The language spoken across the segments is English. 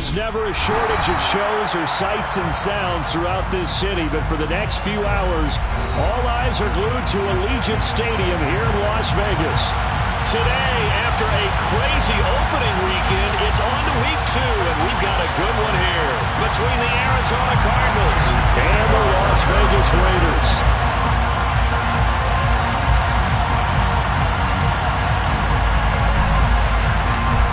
There's never a shortage of shows or sights and sounds throughout this city, but for the next few hours, all eyes are glued to Allegiant Stadium here in Las Vegas. Today, after a crazy opening weekend, it's on to week 2, and we've got a good one here between the Arizona Cardinals and the Las Vegas Raiders.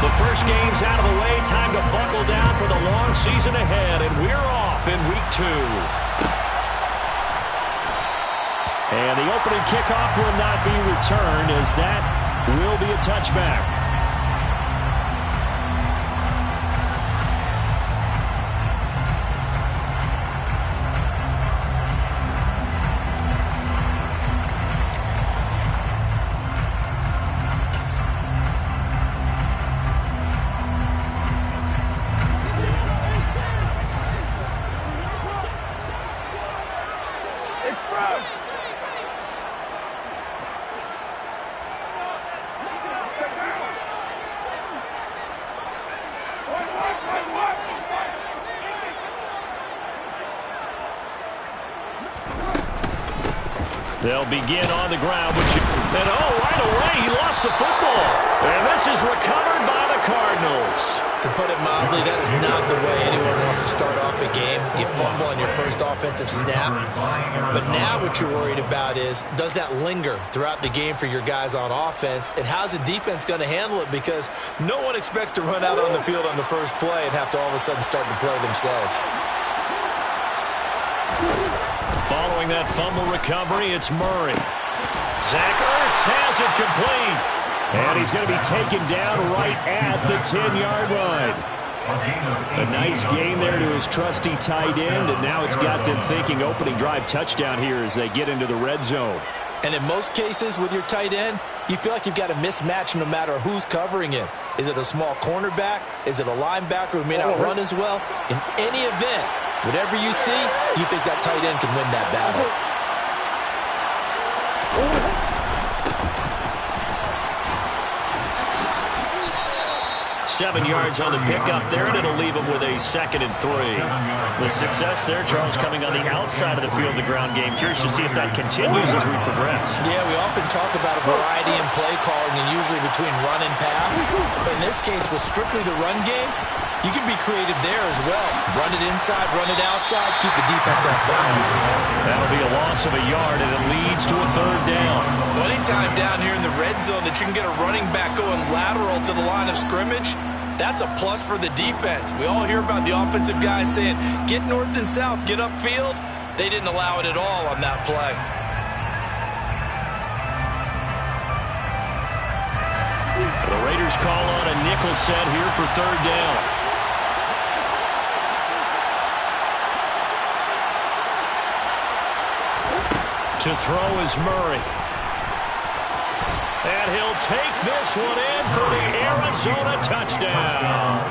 The first game's out of the way. Time to buckle down for the long season ahead, and we're off in week 2. And the opening kickoff will not be returned, as that will be a touchback. They'll begin on the ground. And right away, he lost the football. And this is recovered by the Cardinals. To put it mildly, that is not the way anyone wants to start off a game. You fumble on your first offensive snap. But now what you're worried about is, does that linger throughout the game for your guys on offense? And how's the defense going to handle it? Because no one expects to run out on the field on the first play and have to all of a sudden start to play themselves. Following that fumble recovery, it's Murray. Zach Ertz has it complete. And he's going to be taken down right at the 10-yard line. A nice gain there to his trusty tight end, and now it's got them thinking opening drive touchdown here as they get into the red zone. And in most cases with your tight end, you feel like you've got a mismatch no matter who's covering him. Is it a small cornerback? Is it a linebacker who may not run as well? In any event, whatever you see, you think that tight end can win that battle. 7 yards on the pickup there, and it'll leave him with a 2nd and 3. The success there, Charles, coming on the outside of the field, the ground game. Curious to see if that continues as we progress. Yeah, we often talk about a variety in play calling and usually between run and pass. But in this case, with strictly the run game, you can be creative there as well. Run it inside, run it outside, keep the defense off balance. That'll be a loss of a yard, and it leads to a 3rd down. Well, anytime down here in the red zone that you can get a running back going lateral to the line of scrimmage, that's a plus for the defense. We all hear about the offensive guys saying, get north and south, get upfield. They didn't allow it at all on that play. The Raiders call on a nickel set here for 3rd down. To throw is Murray. And he'll take this one in for the Arizona touchdown.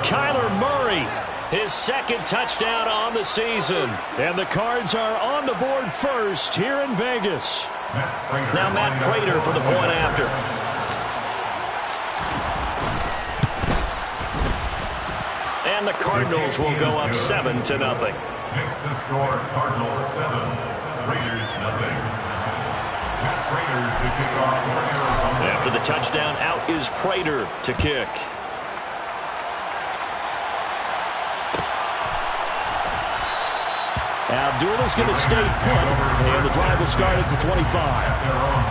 Kyler Murray, his 2nd touchdown on the season. And the Cards are on the board first here in Vegas. Now Matt Prater for the point after. And the Cardinals will go up 7-0. Makes the score Cardinals 7, Raiders 0. After the touchdown, out is Prater to kick. Abdullah's going to stay put, and the drive will start at the 25.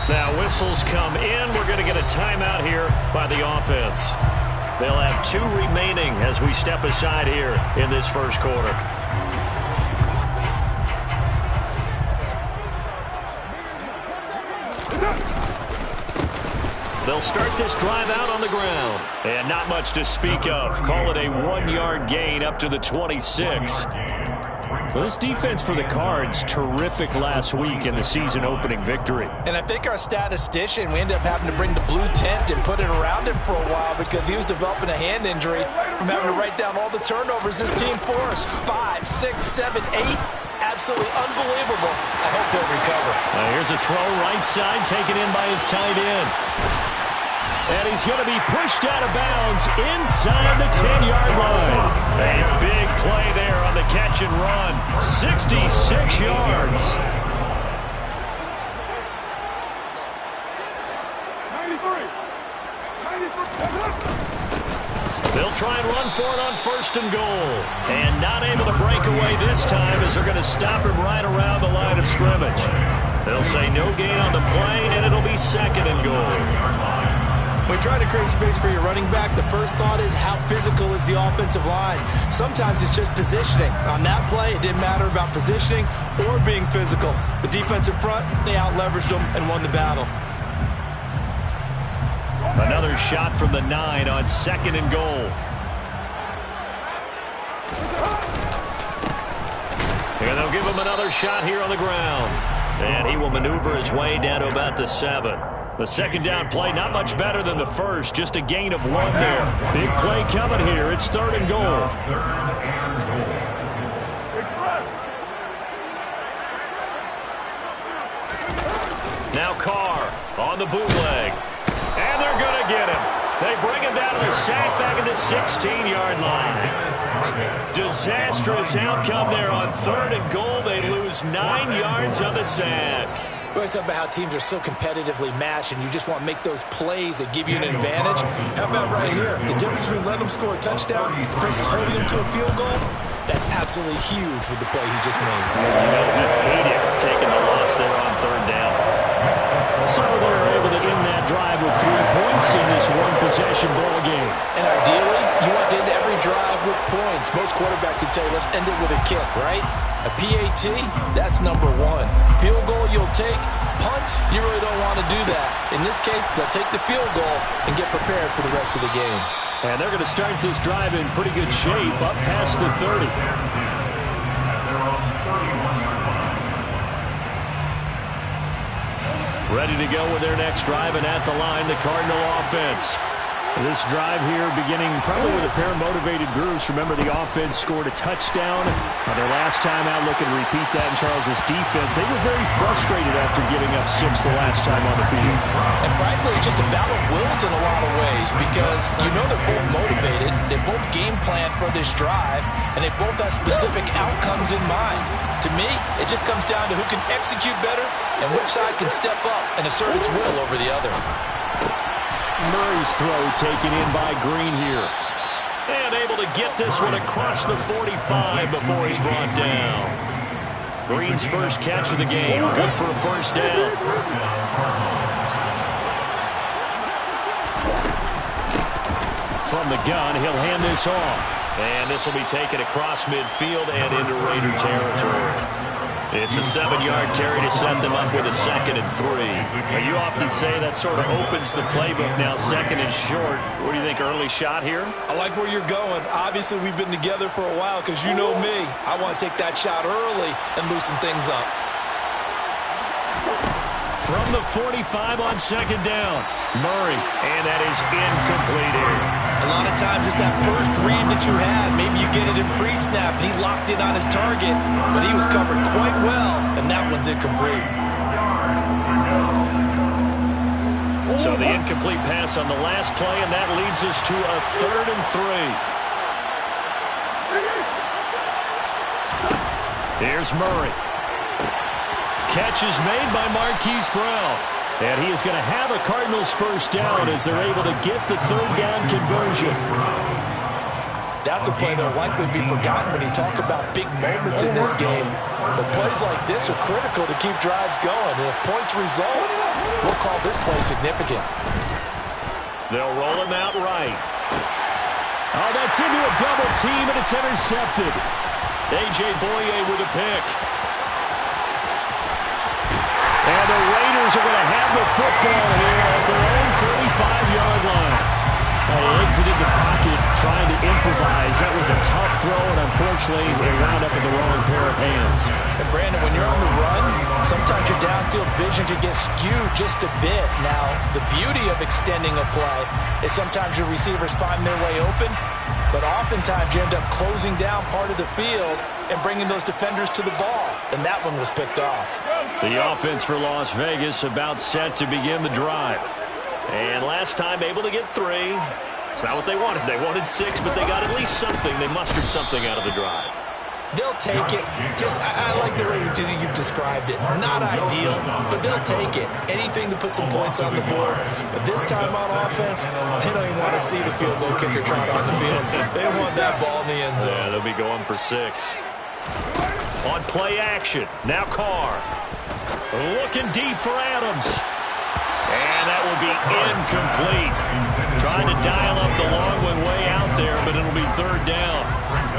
Now whistles come in. We're going to get a timeout here by the offense. They'll have 2 remaining as we step aside here in this first quarter. They'll start this drive out on the ground. And not much to speak of. Call it a 1-yard gain up to the 26. So this defense for the Cards, terrific last week in the season-opening victory. And I think our statistician, we ended up having to bring the blue tent and put it around him for a while because he was developing a hand injury from having to write down all the turnovers this team forced. 5, 6, 7, 8. Absolutely unbelievable. I hope he'll recover. Here's a throw right side taken in by his tight end. And he's going to be pushed out of bounds inside the 10-yard line. A big play there on the catch and run. 66 yards. They'll try and run for it on 1st and goal. And not able to break away this time as they're going to stop him right around the line of scrimmage. They'll say no gain on the play, and it'll be 2nd and goal. When you're trying to create space for your running back, the first thought is how physical is the offensive line. Sometimes it's just positioning. On that play, it didn't matter about positioning or being physical. The defensive front, they out-leveraged them and won the battle. Another shot from the 9 on 2nd and goal. And they'll give him another shot here on the ground. And he will maneuver his way down to about the 7. The 2nd down play, not much better than the first. Just a gain of 1 there. Big play coming here. It's 3rd and goal. Now Carr on the bootleg. And they're going to get him. They bring him down to the sack back at the 16-yard line. Disastrous outcome there on 3rd and goal. They lose 9 yards on the sack. We always talk about how teams are so competitively matched and you just want to make those plays that give you an advantage. How about right here? The difference between letting them score a touchdown versus holding them to a field goal, that's absolutely huge with the play he just made. You hate it taking the loss there on 3rd down. So they're able to end that drive with 3 points in this one-possession ball game. And ideally, you want to end every drive with points. Most quarterbacks would tell you, let's end it with a kick, right? A PAT, that's number 1. Field goal you'll take. Punts, you really don't want to do that. In this case, they'll take the field goal and get prepared for the rest of the game. And they're going to start this drive in pretty good shape up past the 30. Ready to go with their next drive, and at the line, the Cardinal offense. This drive here beginning probably with a pair of motivated groups. Remember, the offense scored a touchdown on their last time out. Looking to repeat that in Charles's defense. They were very frustrated after giving up 6 the last time on the field. And frankly, it's just a battle of wills in a lot of ways because you know they're both motivated. They both game plan for this drive, and they both have specific outcomes in mind. To me, it just comes down to who can execute better and which side can step up and assert its will over the other. Murray's throw taken in by Green here. And able to get this one across the 45 before he's brought down. Green's first catch of the game. Good for a 1st down. From the gun, he'll hand this off. And this will be taken across midfield and into Raider territory. It's a 7-yard carry to set them up with a 2nd and 3. Now, you often say that sort of opens the playbook now, 2nd and short. What do you think, early shot here? I like where you're going. Obviously, we've been together for a while because you know me. I want to take that shot early and loosen things up. From the 45 on 2nd down, Murray, and that is incomplete here. A lot of times it's that first read that you had. Maybe you get it in pre-snap, and he locked in on his target, but he was covered quite well, and that one's incomplete. So the incomplete pass on the last play, and that leads us to a 3rd and 3. Here's Murray. Catch is made by Marquise Brown. And he is going to have a Cardinals first down as they're able to get the 3rd down conversion. That's a play that will likely be forgotten when you talk about big moments in this game. But plays like this are critical to keep drives going. And if points result, we'll call this play significant. They'll roll him out right. Oh, that's into a double team, and it's intercepted. A.J. Boye with a pick. And the Raiders are going to have the football here at their own 35-yard line. They exited the pocket trying to improvise. That was a tough throw, and unfortunately, it wound up in the wrong pair of hands. And Brandon, when you're on the run, sometimes your downfield vision can get skewed just a bit. Now, the beauty of extending a play is sometimes your receivers find their way open, but oftentimes you end up closing down part of the field and bringing those defenders to the ball. And that one was picked off. The offense for Las Vegas about set to begin the drive. And last time able to get 3. It's not what they wanted. They wanted 6, but they got at least something. They mustered something out of the drive. They'll take it. I like the way you've described it. Not ideal, but they'll take it. Anything to put some points on the board. But this time on offense, they don't even want to see the field goal kicker trot on the field. They want that ball in the end zone. Yeah, they'll be going for 6. On play action, now Carr. Looking deep for Adams. And that will be incomplete. Trying to dial up the long one way out there, but it'll be 3rd down.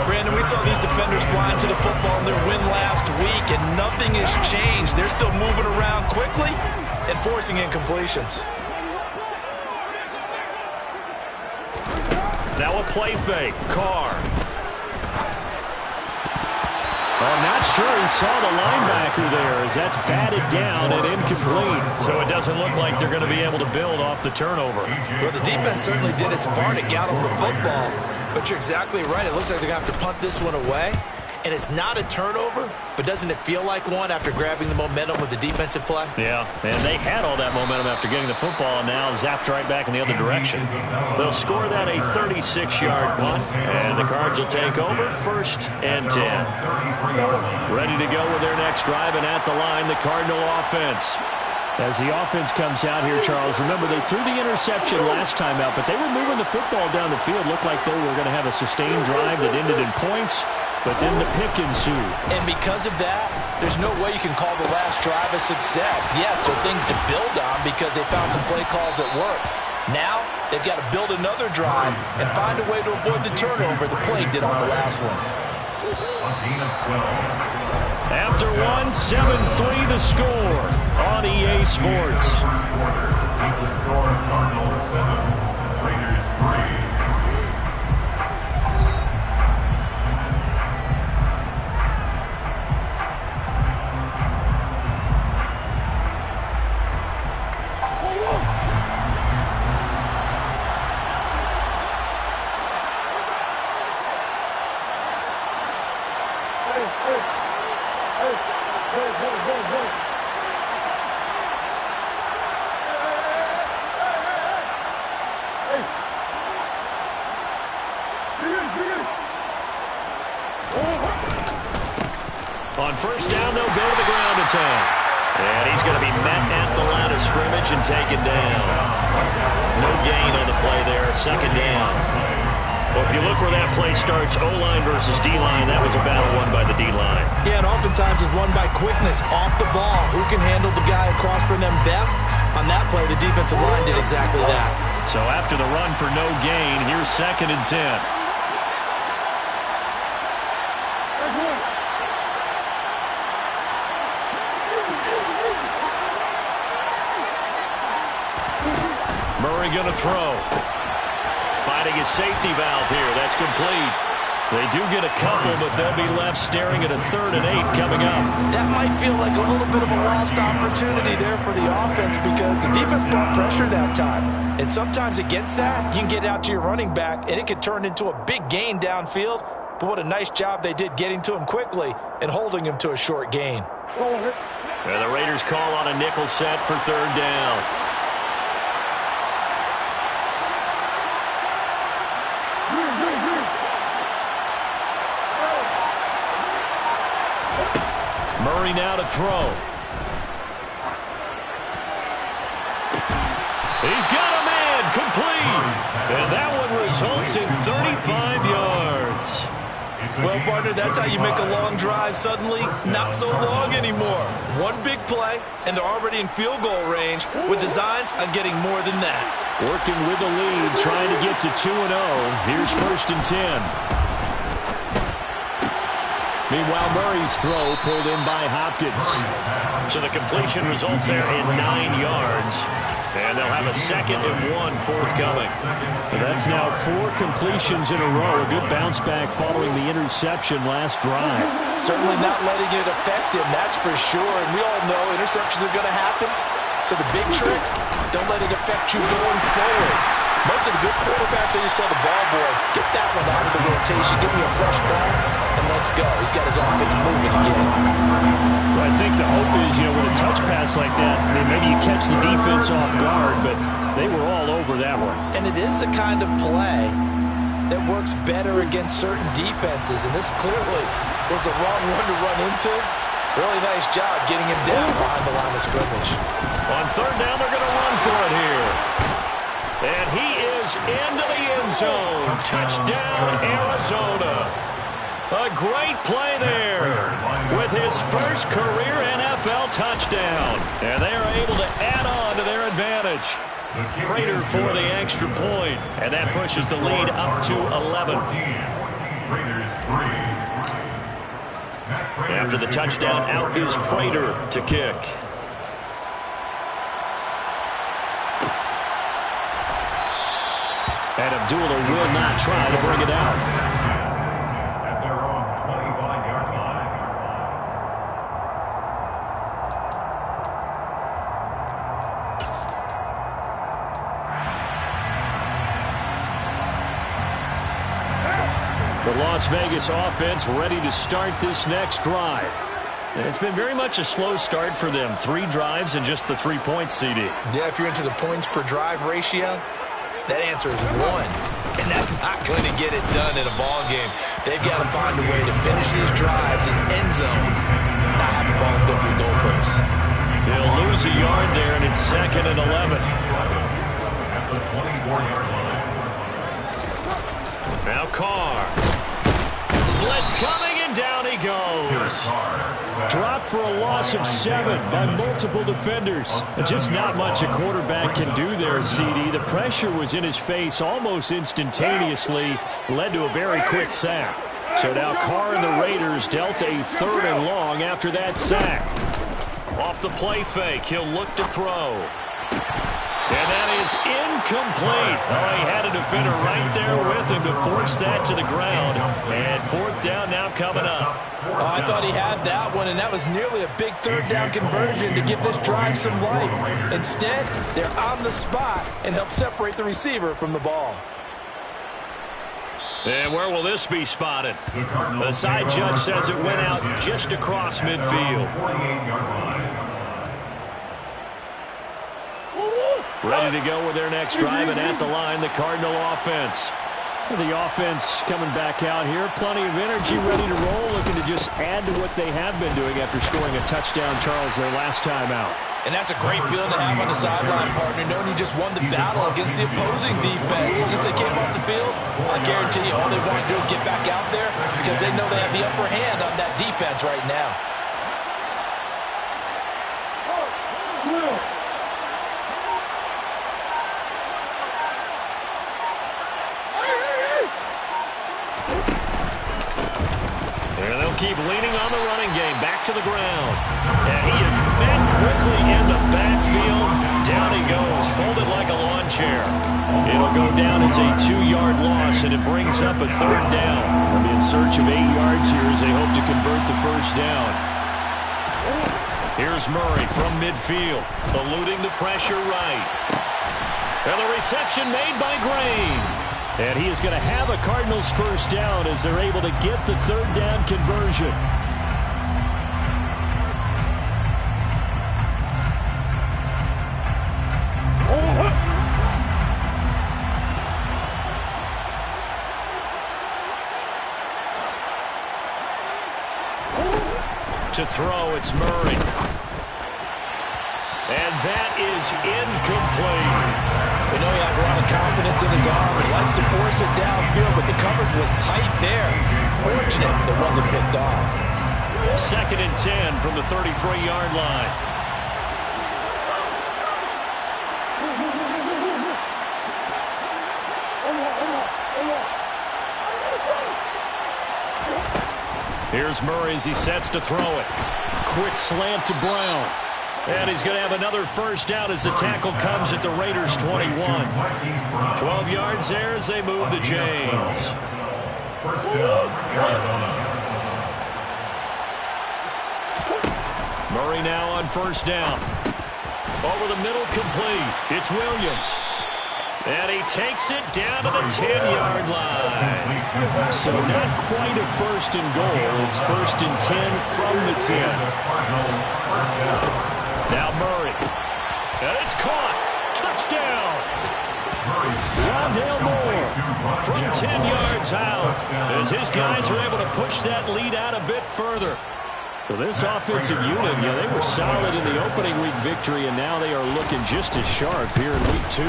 Brandon, we saw these defenders flying to the football in their win last week, and nothing has changed. They're still moving around quickly and forcing incompletions. Now a play fake. Carr. I'm not sure he saw the linebacker there as that's batted down and incomplete. So it doesn't look like they're going to be able to build off the turnover. Well, the defense certainly did its part. It got them the football. But you're exactly right. It looks like they're going to have to punt this one away. And it's not a turnover, but doesn't it feel like one after grabbing the momentum with the defensive play? Yeah, and they had all that momentum after getting the football, and now zapped right back in the other direction. They'll score that a 36-yard punt, and the Cards will take over 1st and 10. Ready to go with their next drive, and at the line, the Cardinal offense. As the offense comes out here, Charles, remember they threw the interception last time out, but they were moving the football down the field. Looked like they were going to have a sustained drive that ended in points, but then the pick ensued. And because of that, there's no way you can call the last drive a success. Yes, there are things to build on because they found some play calls that work. Now, they've got to build another drive and find a way to avoid the turnover the play did on the last one. After 7-3 the score on EA Sports. The score, Cardinals 7, Raiders 3. On 1st down, they'll go to the ground attack. And he's going to be met at the line of scrimmage and taken down. No gain on the play there, 2nd down. Well, if you look where that play starts, O-line versus D-line, that was a battle won by the D-line. Yeah, and oftentimes it's won by quickness off the ball. Who can handle the guy across from them best? On that play, the defensive line did exactly that. So after the run for no gain, here's 2nd and 10. Murray going to throw. Finding his safety valve here. That's complete. They do get a couple, but they'll be left staring at a 3rd and 8 coming up. That might feel like a little bit of a lost opportunity there for the offense because the defense brought pressure that time. And sometimes against that, you can get out to your running back, and it could turn into a big gain downfield. But what a nice job they did getting to him quickly and holding him to a short gain. And the Raiders call on a nickel set for 3rd down. Murray now to throw. He's got a man, complete. And that one results in 35 yards. Well, partner, that's how you make a long drive suddenly not so long anymore. One big play, and they're already in field goal range with designs on getting more than that. Working with the lead, trying to get to 2-0. Here's 1st and 10. Meanwhile, Murray's throw pulled in by Hopkins. So the completion results there in 9 yards. And they'll have a 2nd and 1 forthcoming. And that's now 4 completions in a row. A good bounce back following the interception last drive. Certainly not letting it affect him, that's for sure. And we all know interceptions are going to happen. So the big trick, don't let it affect you going forward. Most of the good quarterbacks, they just tell the ball boy, get that one out of the rotation, give me a fresh ball, and let's go. He's got his offense moving again. Well, I think the hope is, with a touch pass like that, maybe you catch the defense off guard, but they were all over that one. And it is the kind of play that works better against certain defenses, and this clearly was the wrong one to run into. Really nice job getting him down behind the line of scrimmage. On 3rd down, they're going to run for it here. And he is into the end zone. Touchdown, Arizona. A great play there with his first career NFL touchdown. And they are able to add on to their advantage. Prater for the extra point. And that pushes the lead up to 11. After the touchdown, out is Prater to kick. And Abdullah will not try to bring it out. At their own 25-yard line. The Las Vegas offense ready to start this next drive. And it's been very much a slow start for them. 3 drives and just the 3 points, CD. Yeah, if you're into the points per drive ratio, that answer is 1. And that's not going to get it done in a ball game. They've got to find a way to finish these drives in end zones, not have the balls go through goalposts. They'll lose a yard there, and it's 2nd and 11. At the 24-yard line. Now Carr. Blitz coming, and down he goes. Dropped for a loss of 7 by multiple defenders. Just not much a quarterback can do there, CD. The pressure was in his face almost instantaneously, led to a very quick sack. So now Carr and the Raiders dealt a 3rd and long after that sack. Off the play fake, he'll look to throw. And that is incomplete. Oh, he had a defender right there with him to force that to the ground. And 4th down now coming up. Oh, I thought he had that one, and that was nearly a big 3rd down conversion to give this drive some life. Instead, they're on the spot and help separate the receiver from the ball. And where will this be spotted? The side judge says it went out just across midfield. Ready to go with their next drive, and at the line, the Cardinal offense. The offense coming back out here. Plenty of energy, ready to roll, looking to just add to what they have been doing after scoring a touchdown, Charles, their last time out. And that's a great feeling to have on the sideline, partner, knowing you just won the battle against the opposing defense. And since they came off the field, I guarantee you all they want to do is get back out there because they know they have the upper hand on that defense right now. And they'll keep leaning on the running game. Back to the ground. And he is met quickly in the backfield. Down he goes, folded like a lawn chair. It'll go down as a 2-yard loss, and it brings up a 3rd down. They'll be in search of 8 yards here as they hope to convert the 1st down. Here's Murray from midfield, eluding the pressure right. And the reception made by Green. And he is going to have a Cardinals 1st down as they're able to get the 3rd down conversion. To throw, it's Murray. And that is incomplete. We know he has a lot of confidence in his arm and likes to force it downfield, but the coverage was tight there. Fortunate that wasn't picked off. 2nd and 10 from the 33-yard line. Here's Murray as he sets to throw it. Quick slant to Brown. And he's going to have another first down as the tackle comes at the Raiders' 21. 12 yards there as they move to James. First down, Arizona. Murray now on first down. Over the middle, complete. It's Williams. And he takes it down to the 10-yard line. So not quite a first and goal. It's 1st and 10 from the 10. Now Murray. And it's caught. Touchdown. Rondale Moore from 10 yards out as his guys are able to push that lead out a bit further. Well, this offensive unit, they were solid in the opening week victory, and now they are looking just as sharp here in week 2.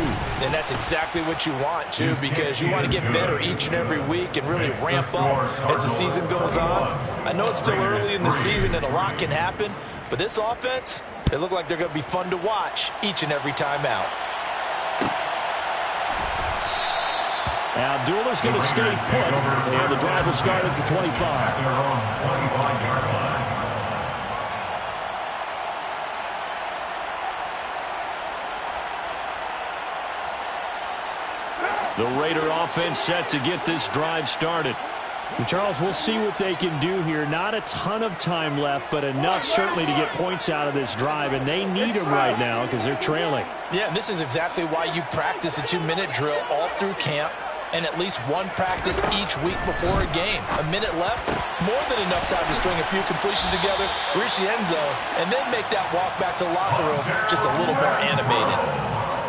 And that's exactly what you want, too, because you want to get better each and every week and really ramp up as the season goes on. I know it's still early in the season and a lot can happen, but this offense, they look like they're going to be fun to watch each and every time out. Abdullah's going to stay put, and the drive will start at the 25. Their own 25-yard line. The Raider offense set to get this drive started. And Charles, we'll see what they can do here. Not a ton of time left, but enough certainly to get points out of this drive, and they need them right now because they're trailing. Yeah, and this is exactly why you practice a 2-minute drill all through camp and at least one practice each week before a game. A minute left, more than enough time to string a few completions together, reach the end zone, and then make that walk back to the locker room just a little more animated.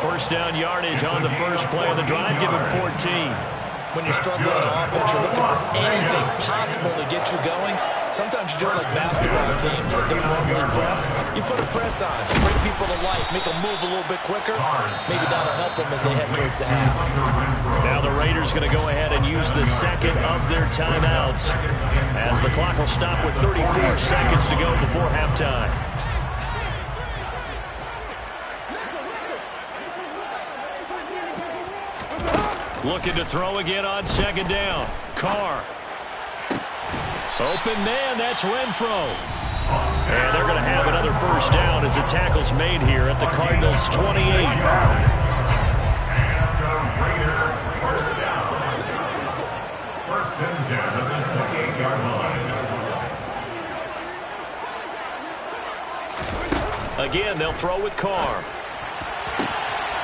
First down yardage on the first play of the drive, give him 14. When you're struggling on offense, you're looking for anything possible to get you going. Sometimes you do it like basketball teams that don't normally press. You put a press on, bring people to life, make them move a little bit quicker. Maybe that'll help them as they head towards the half. Now the Raiders going to go ahead and use the second of their timeouts as the clock will stop with 34 seconds to go before halftime. Looking to throw again on second down. Carr. Open man, that's Renfro. And they're going to have another first down as the tackle's made here at the Cardinals' 28. And Raider first down. 1st and 10 at the 28-yard line. Again, they'll throw with Carr.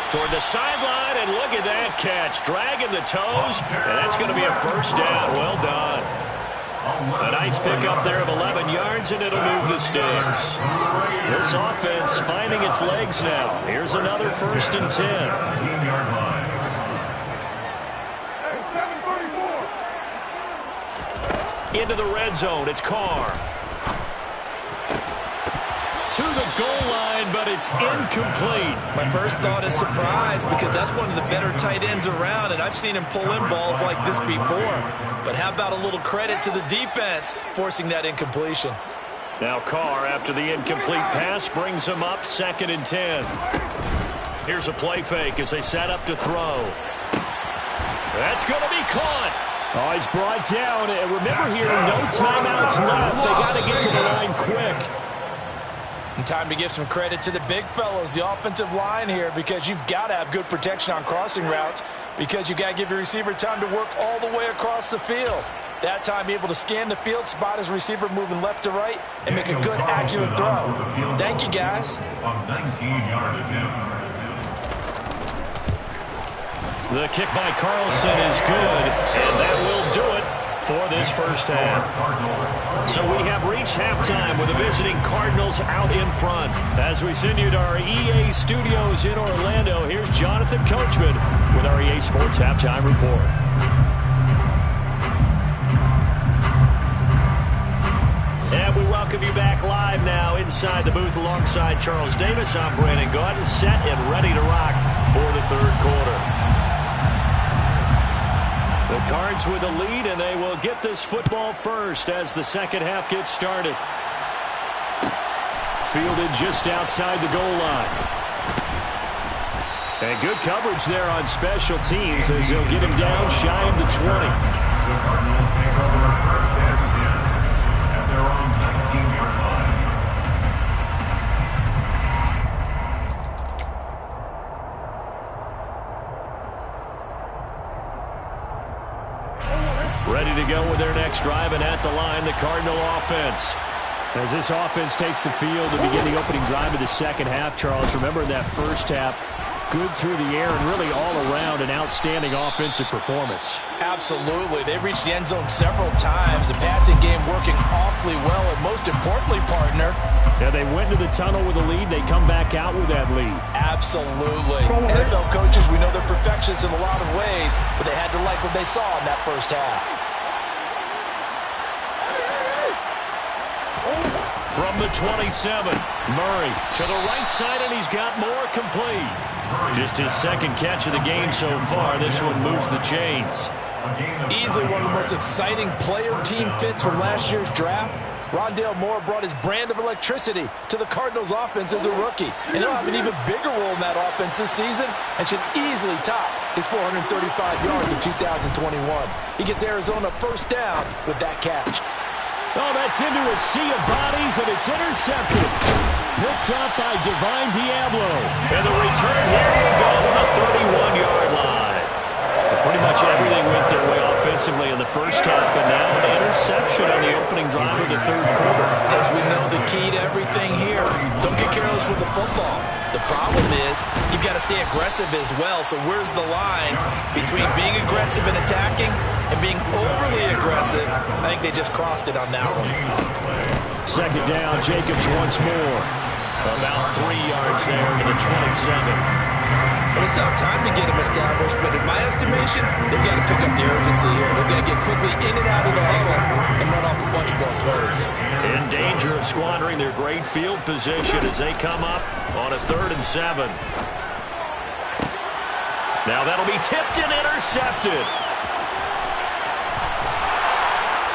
Toward the sideline, and look at that catch. Dragging the toes, and that's going to be a first down. Well done. A nice pickup there of 11 yards, and it'll move the sticks. This offense finding its legs now. Here's another 1st and 10. 17-yard line. Into the red zone, it's Carr. To the goal line, but it's incomplete. My first thought is surprise because that's one of the better tight ends around, and I've seen him pull in balls like this before. But how about a little credit to the defense forcing that incompletion? Now Carr, after the incomplete pass, brings him up 2nd and 10. Here's a play fake as they set up to throw. That's going to be caught. Oh, he's brought down. And remember here, no timeouts left. They got to get to the line quick. And time to give some credit to the big fellows, the offensive line here, because you've got to have good protection on crossing routes because you've got to give your receiver time to work all the way across the field. That time able to scan the field, spot his receiver moving left to right, and make a good, accurate throw. Thank you, guys. A 19-yard attempt. The kick by Carlson is good, and that will do it for this first half. So we have reached halftime with the visiting Cardinals out in front. As we send you to our EA studios in Orlando, here's Jonathan Coachman with our EA Sports Halftime Report. And we welcome welcome you back live now inside the booth alongside Charles Davis. I'm Brandon Gaudin, set and ready to rock for the third quarter. The Cards with the lead, and they will get this football first as the second half gets started. Fielded just outside the goal line. And good coverage there on special teams as they'll get him down shy of the 20. The Cardinals take over first and 10 at their own 19-yard line. Ready to go with their next drive, and at the line, the Cardinal offense. As this offense takes the field to begin the opening drive of the second half, Charles, remember in that first half, good through the air and really all around an outstanding offensive performance. Absolutely. They reached the end zone several times. The passing game working awfully well, and most importantly, partner. Yeah, they went to the tunnel with a lead. They come back out with that lead. Absolutely. NFL coaches, we know they're perfectionists in a lot of ways, but they had to like what they saw in that first half. From the 27, Murray to the right side, and he's got more complete. Just his second catch of the game so far. This one moves the chains. Easily one of the most exciting player-team fits from last year's draft. Rondale Moore brought his brand of electricity to the Cardinals offense as a rookie. And he'll have an even bigger role in that offense this season and should easily top his 435 yards in 2021. He gets Arizona first down with that catch. Oh, that's into a sea of bodies, and it's intercepted. Picked up by Divine Diablo. And the return here will go to the 31-yard line. But pretty much everything went their way offensively in the first half, and now an interception on the opening drive of the third quarter. As we know, the key to everything here, don't get careless with the football. The problem is you've got to stay aggressive as well. So where's the line between being aggressive and attacking and being overly aggressive? I think they just crossed it on that one. Second down, Jacobs once more. About 3 yards there to the 27. Well, they still have time to get him established, but in my estimation, they've got to pick up the urgency here. They've got to get quickly in and out of the huddle and run off a bunch more plays. In danger of squandering their great field position as they come up on a 3rd and 7. Now that'll be tipped and intercepted.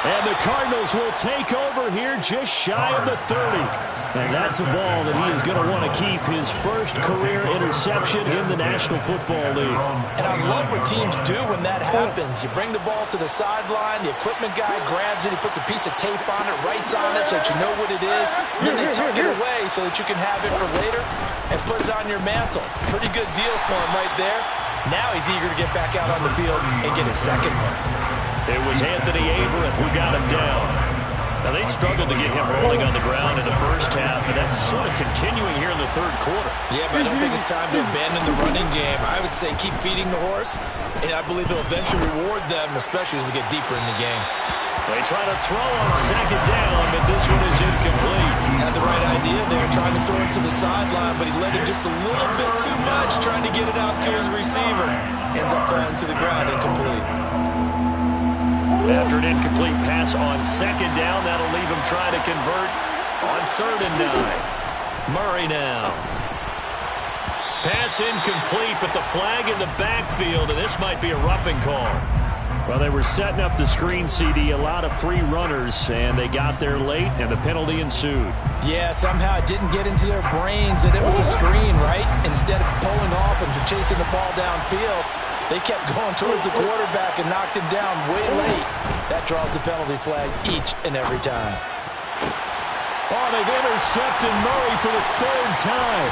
And the Cardinals will take over here just shy of the 30. And that's a ball that he is going to want to keep, his first career interception in the National Football League. And I love what teams do when that happens. You bring the ball to the sideline, the equipment guy grabs it, he puts a piece of tape on it, writes on it so that you know what it is, and then they tuck it away so that you can have it for later and put it on your mantle. Pretty good deal for him right there. Now he's eager to get back out on the field and get his second one. It was Anthony Averett who got him down. Now, they struggled to get him rolling on the ground in the first half, and that's sort of continuing here in the third quarter. Yeah, but I don't think it's time to abandon the running game. I would say keep feeding the horse, and I believe he'll eventually reward them, especially as we get deeper in the game. They try to throw on second down, but this one is incomplete. Had the right idea there, trying to throw it to the sideline, but he let him just a little bit too much, trying to get it out to his receiver. Ends up falling to the ground, incomplete. After an incomplete pass on second down, that'll leave him trying to convert on 3rd and 9. Murray now. Pass incomplete, but the flag in the backfield, and this might be a roughing call. Well, they were setting up the screen, CD, a lot of free runners, and they got there late, and the penalty ensued. Yeah, somehow it didn't get into their brains that it was a screen, right? Instead of pulling off and chasing the ball downfield, they kept going towards the quarterback and knocked him down way late. That draws the penalty flag each and every time. Oh, they've intercepted Murray for the 3rd time.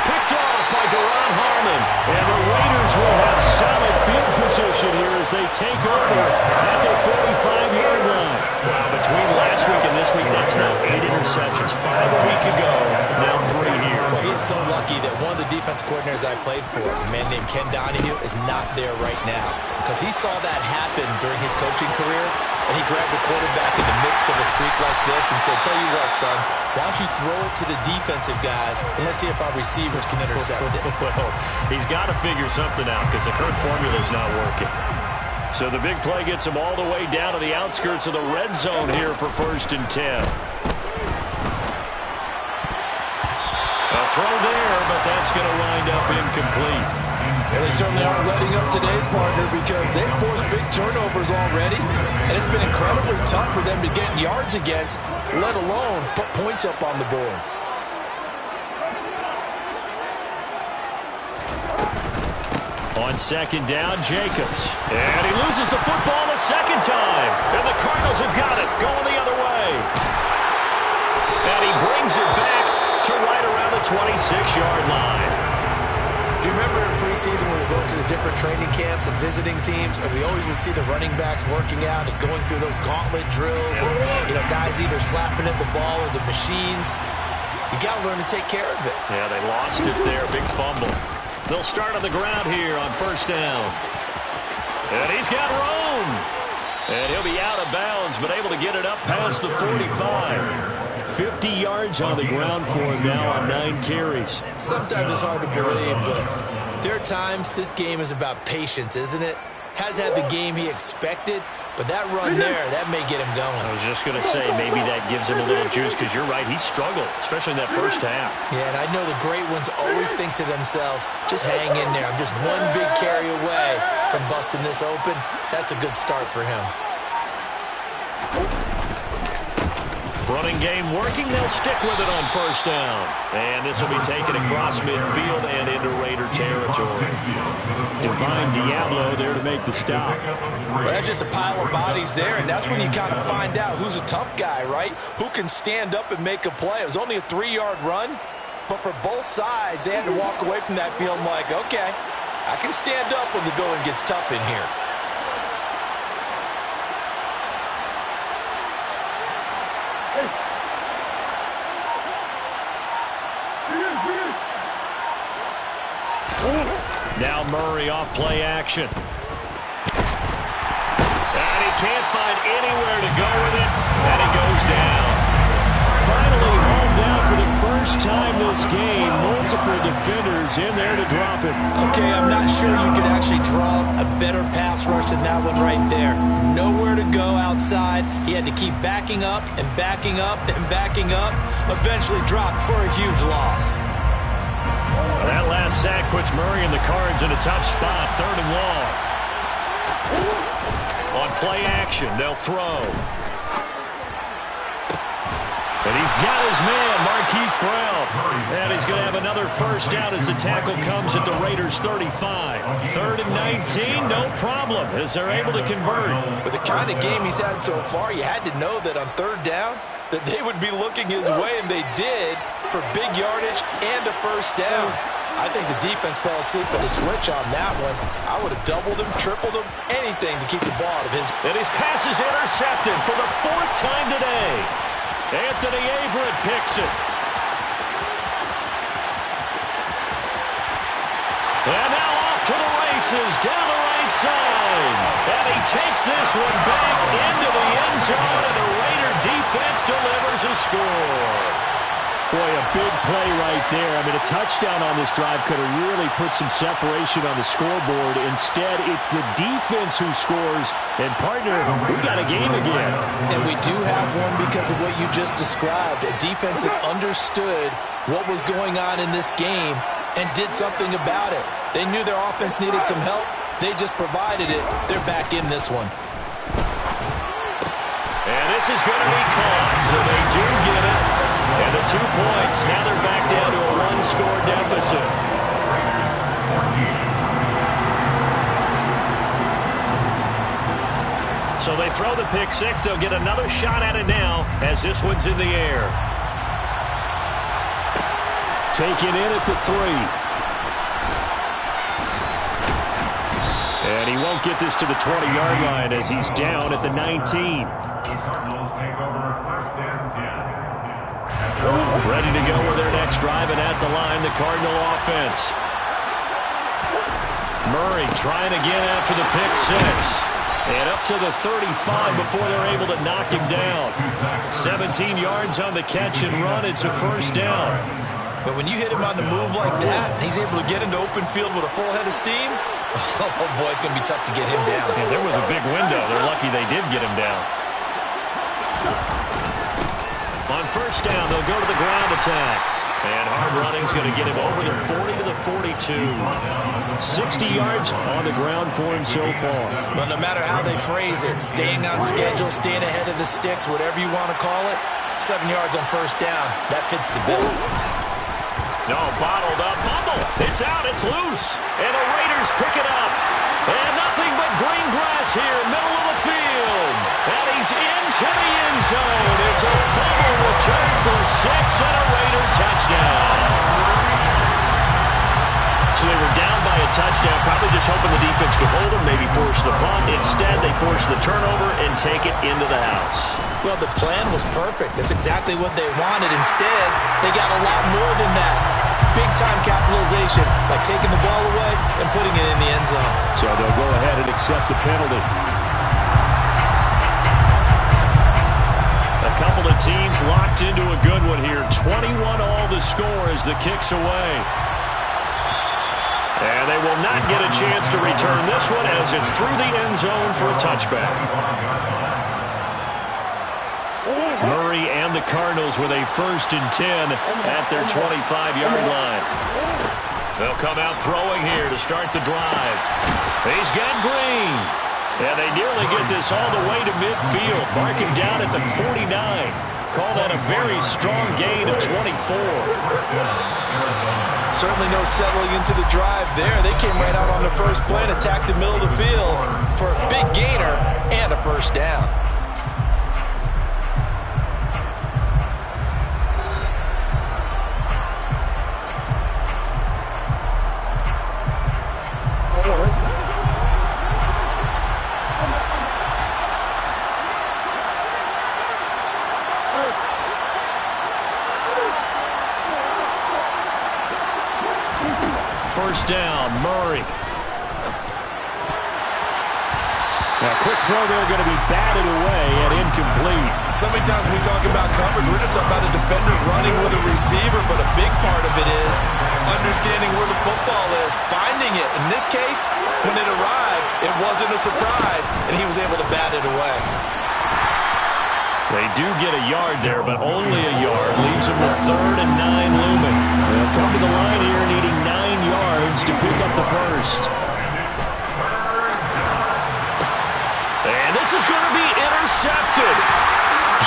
Picked off by Duron Harmon. And the Raiders will have solid field position here as they take over at the 45-yard line. Wow, between last week and this week, that's now 8 interceptions. 5 a week ago, now 3 here. Well, he is so lucky that one of the defense coordinators I played for, a man named Ken Donahue, is not there right now. Because he saw that happen during his coaching career, and he grabbed the quarterback in the midst of a streak like this and said, tell you what, son, why don't you throw it to the defensive guys, and let's see if our receivers can intercept it. Well, he's got to figure something out because the current formula is not working. So the big play gets him all the way down to the outskirts of the red zone here for 1st and 10. but that's going to wind up incomplete. Well, they certainly aren't letting up today, partner, because they've forced big turnovers already, and it's been incredibly tough for them to get yards against, let alone put points up on the board. On second down, Jacobs. And he loses the football a second time. And the Cardinals have got it, going the other way. And he brings it back to right around the 26-yard line. Do you remember in preseason when we were going to the different training camps and visiting teams, and we always would see the running backs working out and going through those gauntlet drills, and, you know, guys either slapping at the ball or the machines. You got to learn to take care of it. Yeah, they lost it there. Big fumble. They'll start on the ground here on first down. And he's got room. And he'll be out of bounds, but able to get it up past the 45. 50 yards on the ground for him now on 9 carries. Sometimes it's hard to believe, but there are times this game is about patience, isn't it? Has had the game he expected, but that run there, that may get him going. I was just going to say, maybe that gives him a little juice, because you're right, he struggled, especially in that first half. Yeah, and I know the great ones always think to themselves, just hang in there. I'm just one big carry away from busting this open. That's a good start for him. Running game working. They'll stick with it on first down. And this will be taken across midfield and into Raider territory. Divine Diablo there to make the stop. Well, that's just a pile of bodies there, and that's when you kind of find out who's a tough guy, right? Who can stand up and make a play. It was only a 3-yard run, but for both sides, they had to walk away from that feeling like, okay, I can stand up when the going gets tough in here. Now Murray off play action. And he can't find anywhere to go with it. And he goes down. Finally hauled down for the first time this game. Multiple defenders in there to drop it. Okay, I'm not sure you could actually draw a better pass rush than that one right there. Nowhere to go outside. He had to keep backing up and backing up and backing up. Eventually dropped for a huge loss. That last sack puts Murray and the Cards in a tough spot. 3rd and long. On play action, they'll throw. And he's got his man, Marquise Brown. And he's going to have another first down as the tackle comes at the Raiders' 35. 3rd and 19, no problem, as they're able to convert. With the kind of game he's had so far, you had to know that on 3rd down, that they would be looking his way, and they did, for big yardage and a first down. I think the defense fell asleep with a switch on that one. I would have doubled him, tripled him, anything to keep the ball out of his. And his pass is intercepted for the 4th time today. Anthony Averett picks it. And now off to the races, down the right side. And he takes this one back into the end zone, and the Raider defense delivers a score. Boy, a big play right there. I mean, a touchdown on this drive could have really put some separation on the scoreboard. Instead, it's the defense who scores. And, partner, we got a game again. And we do have one because of what you just described. A defense that understood what was going on in this game and did something about it. They knew their offense needed some help. They just provided it. They're back in this one. And this is going to be caught, so they do get it. And the 2 points, now they're back down to a 1-score deficit. So they throw the pick six. They'll get another shot at it now as this one's in the air. Taken in at the 3. And he won't get this to the 20-yard line as he's down at the 19. The Cardinals take over 1st and 10. Ready to go with their next drive, and at the line, the Cardinal offense. Murray trying again after the pick six. And up to the 35 before they're able to knock him down. 17 yards on the catch and run. It's a first down. But when you hit him on the move like that, he's able to get into open field with a full head of steam. Oh, boy, it's going to be tough to get him down. Yeah, there was a big window. They're lucky they did get him down. On first down, they'll go to the ground attack. And hard running's going to get him over the 40 to the 42. 60 yards on the ground for him so far. But no matter how they phrase it, staying on schedule, staying ahead of the sticks, whatever you want to call it, 7 yards on first down, that fits the bill. No, bottled up, fumble. It's out, it's loose. And the Raiders pick it up. And nothing but green grass here, middle of the field. And he's into the end zone. It's a fumble return for 6 and a Raider touchdown. So they were down by a touchdown, probably just hoping the defense could hold them, maybe force the punt. Instead, they force the turnover and take it into the house. Well, the plan was perfect. That's exactly what they wanted. Instead, they got a lot more than that. Big-time capitalization by taking the ball away and putting it in the end zone. So they'll go ahead and accept the penalty. A couple of teams locked into a good one here. 21 all the score as the kick's away. And they will not get a chance to return this one as it's through the end zone for a touchback. Murray and the Cardinals with a 1st and 10 at their 25-yard line. They'll come out throwing here to start the drive. He's got Green. And they nearly get this all the way to midfield. Marking down at the 49. Call that a very strong gain of 24. Certainly no settling into the drive there. They came right out on the first play and attacked the middle of the field for a big gainer and a first down. First down, Murray. Now, quick throw there, going to be batted away and incomplete. So many times when we talk about coverage, we're just about a defender running with a receiver, but a big part of it is understanding where the football is, finding it. In this case, when it arrived, it wasn't a surprise, and he was able to bat it away. They do get a yard there, but only a yard. Leaves them with 3rd and 9 looming. They'll come to the line here needing 9 yards to pick up the first. And this is going to be intercepted.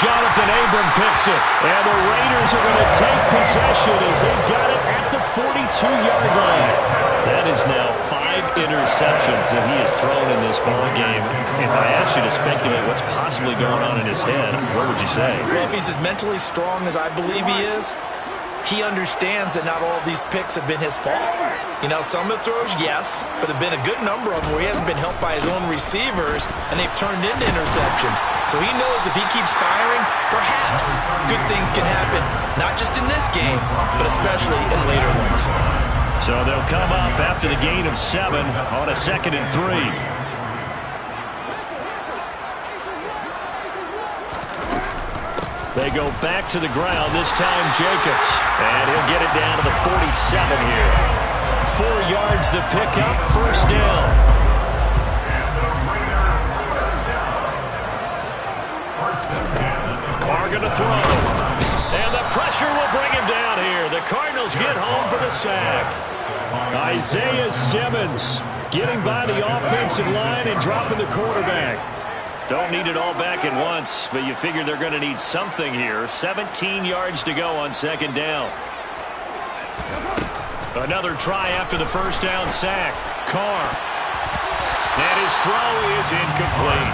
Jonathan Abram picks it. And the Raiders are going to take possession as they've got it at the 42-yard line. That is now 5 interceptions that he has thrown in this ball game. If I asked you to speculate what's possibly going on in his head, what would you say? Well, if he's as mentally strong as I believe he is, he understands that not all of these picks have been his fault. You know, some of the throws, yes, but there have been a good number of them where he hasn't been helped by his own receivers, and they've turned into interceptions. So he knows if he keeps firing, perhaps good things can happen, not just in this game, but especially in later ones. So they'll come up after the gain of 7 on a 2nd and 3. They go back to the ground, this time Jacobs. And he'll get it down to the 47 here. 4 yards the pickup, first down. Carr going to throw. And the pressure will bring him down here. The Cardinals get home for the sack. Isaiah Simmons getting by the offensive line and dropping the quarterback. Don't need it all back at once, but you figure they're going to need something here. 17 yards to go on 2nd down. Another try after the first down sack. Carr. And his throw is incomplete.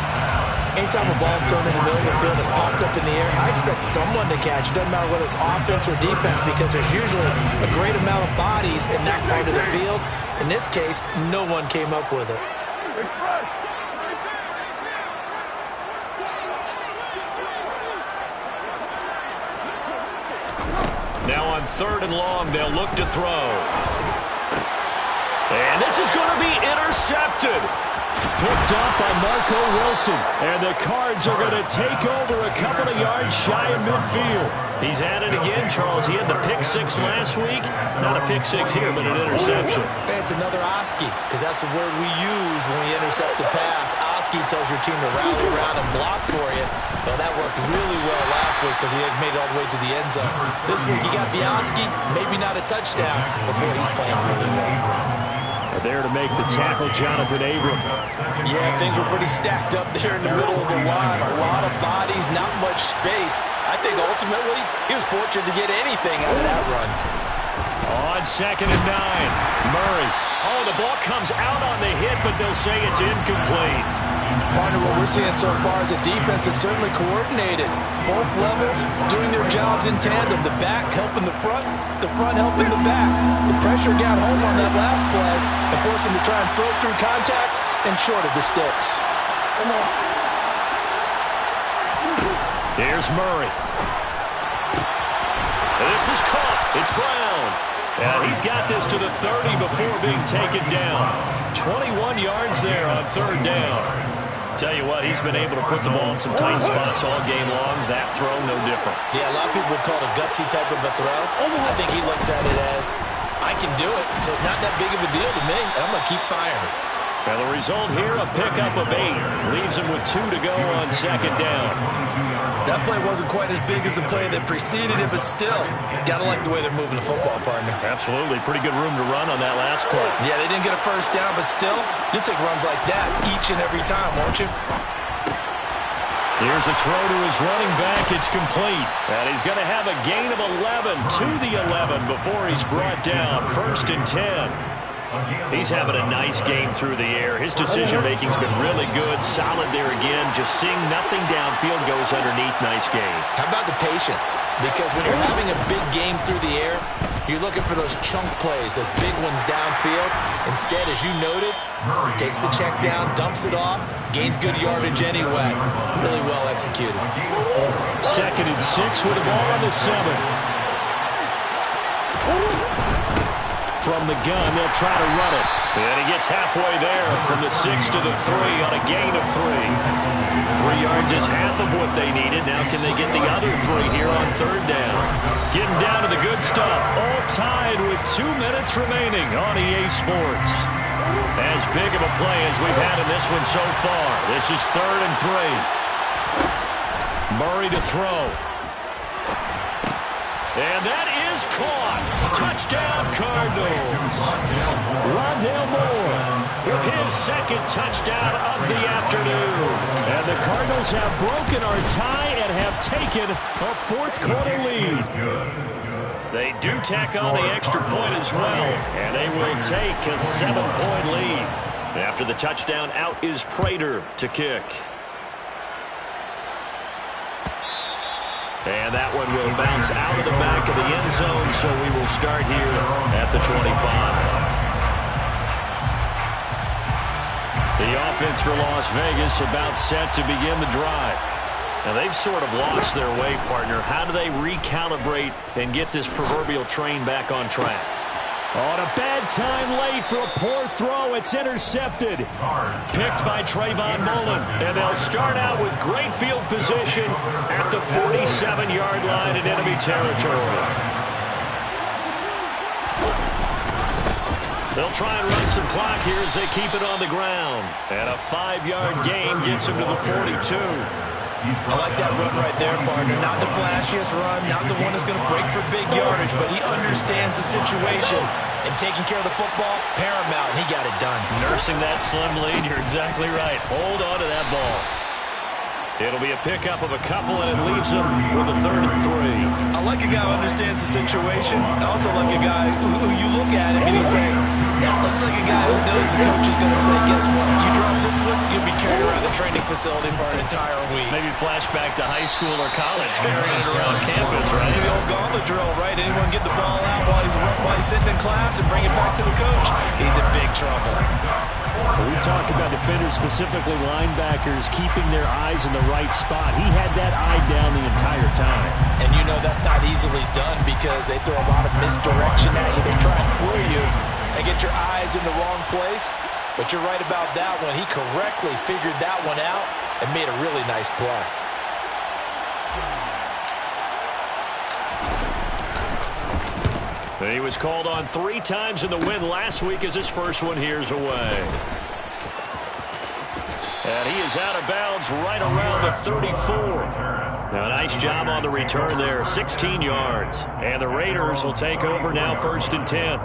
Anytime a ball's thrown in the middle of the field and it's popped up in the air, I expect someone to catch it. Doesn't matter whether it's offense or defense, because there's usually a great amount of bodies in that part of the field. In this case, no one came up with it. Now on 3rd and long, they'll look to throw. And this is going to be intercepted. Picked up by Marco Wilson. And the Cards are going to take over a couple of yards shy of midfield. He's at it again, Charles. He had the pick six last week. Not a pick six here, but an interception. It's another Oski, because that's the word we use when we intercept the pass. Oski tells your team to rally around and block for you. Well, that worked really well last week because he had made it all the way to the end zone. This week he got the Oski, maybe not a touchdown, but boy, he's playing really well. There to make the tackle, Jonathan Abram. Yeah, things were pretty stacked up there in the middle of the line. A lot of bodies, not much space. I think ultimately he was fortunate to get anything out of that run. On 2nd and 9, Murray. Oh, the ball comes out on the hit, but they'll say it's incomplete. Partner, what we're seeing so far is a defense that's certainly coordinated. Both levels doing their jobs in tandem. The back helping the front helping the back. The pressure got home on that last play and forced him to try and throw through contact and short of the sticks. Here's Murray. This is caught. It's Brown. And he's got this to the 30 before being taken down. 21 yards there on 3rd down. Tell you what, he's been able to put the ball in some tight spots all game long. That throw, no different. Yeah, a lot of people would call it a gutsy type of a throw. I think he looks at it as, I can do it, so it's not that big of a deal to me, and I'm going to keep firing. And the result here, a pickup of 8. Leaves him with 2 to go on 2nd down. That play wasn't quite as big as the play that preceded it, but still, got to like the way they're moving the football, partner. Absolutely. Pretty good room to run on that last play. Yeah, they didn't get a first down, but still, you'll take runs like that each and every time, won't you? Here's a throw to his running back. It's complete. And he's going to have a gain of 11 to the 11 before he's brought down. 1st and 10. He's having a nice game through the air. His decision-making's been really good. Solid there again. Just seeing nothing downfield goes underneath. Nice game. How about the patience? Because when you're having a big game through the air, you're looking for those chunk plays, those big ones downfield. Instead, as you noted, takes the check down, dumps it off, gains good yardage anyway. Really well executed. 2nd and 6 with the ball on the 7. From the gun, they'll try to run it. And he gets halfway there from the 6 to the 3 on a gain of 3. 3 yards is half of what they needed. Now can they get the other 3 here on 3rd down? Getting down to the good stuff. All tied with 2 minutes remaining on EA Sports. As big of a play as we've had in this one so far. This is 3rd and 3. Murray to throw. And that is caught. Touchdown, Cardinals. Rondale Moore with his 2nd touchdown of the afternoon. And the Cardinals have broken our tie and have taken a 4th quarter lead. They do tack on the extra point as well, and they will take a 7-point lead. After the touchdown, out is Prater to kick. And that one will bounce out of the back of the end zone, so we will start here at the 25. The offense for Las Vegas about set to begin the drive. Now, they've sort of lost their way, partner. How do they recalibrate and get this proverbial train back on track? On a bad time late for a poor throw. It's intercepted. Picked by Trayvon Mullen. And they'll start out with great field position at the 47-yard line in enemy territory. They'll try and run some clock here as they keep it on the ground. And a 5-yard gain gets them to the 42. I like that run right there, partner. Not the flashiest run, not the one that's going to break for big yardage, but he understands the situation. And taking care of the football, paramount, and he got it done. Nursing that slim lead, you're exactly right. Hold on to that ball. It'll be a pickup of a couple, and it leaves them with a 3rd and 3. I like a guy who understands the situation. I also like a guy who you look at him and you say, that looks like a guy who knows the coach is going to say, guess what? You drop this one, you'll be carried around the training facility for an entire week. Maybe flashback to high school or college, carrying it around campus, right? The old gauntlet drill, right? Anyone get the ball out while he's sitting in class and bring it back to the coach? He's in big trouble. We talk about defenders, specifically linebackers, keeping their eyes in the right spot. He had that eye down the entire time. And you know that's not easily done because they throw a lot of misdirection at you. They try and fool you and get your eyes in the wrong place. But you're right about that one. He correctly figured that one out and made a really nice play. He was called on 3 times in the win last week as his first one here's away. And he is out of bounds right around the 34. Now, nice job on the return there, 16 yards. And the Raiders will take over now, 1st and 10.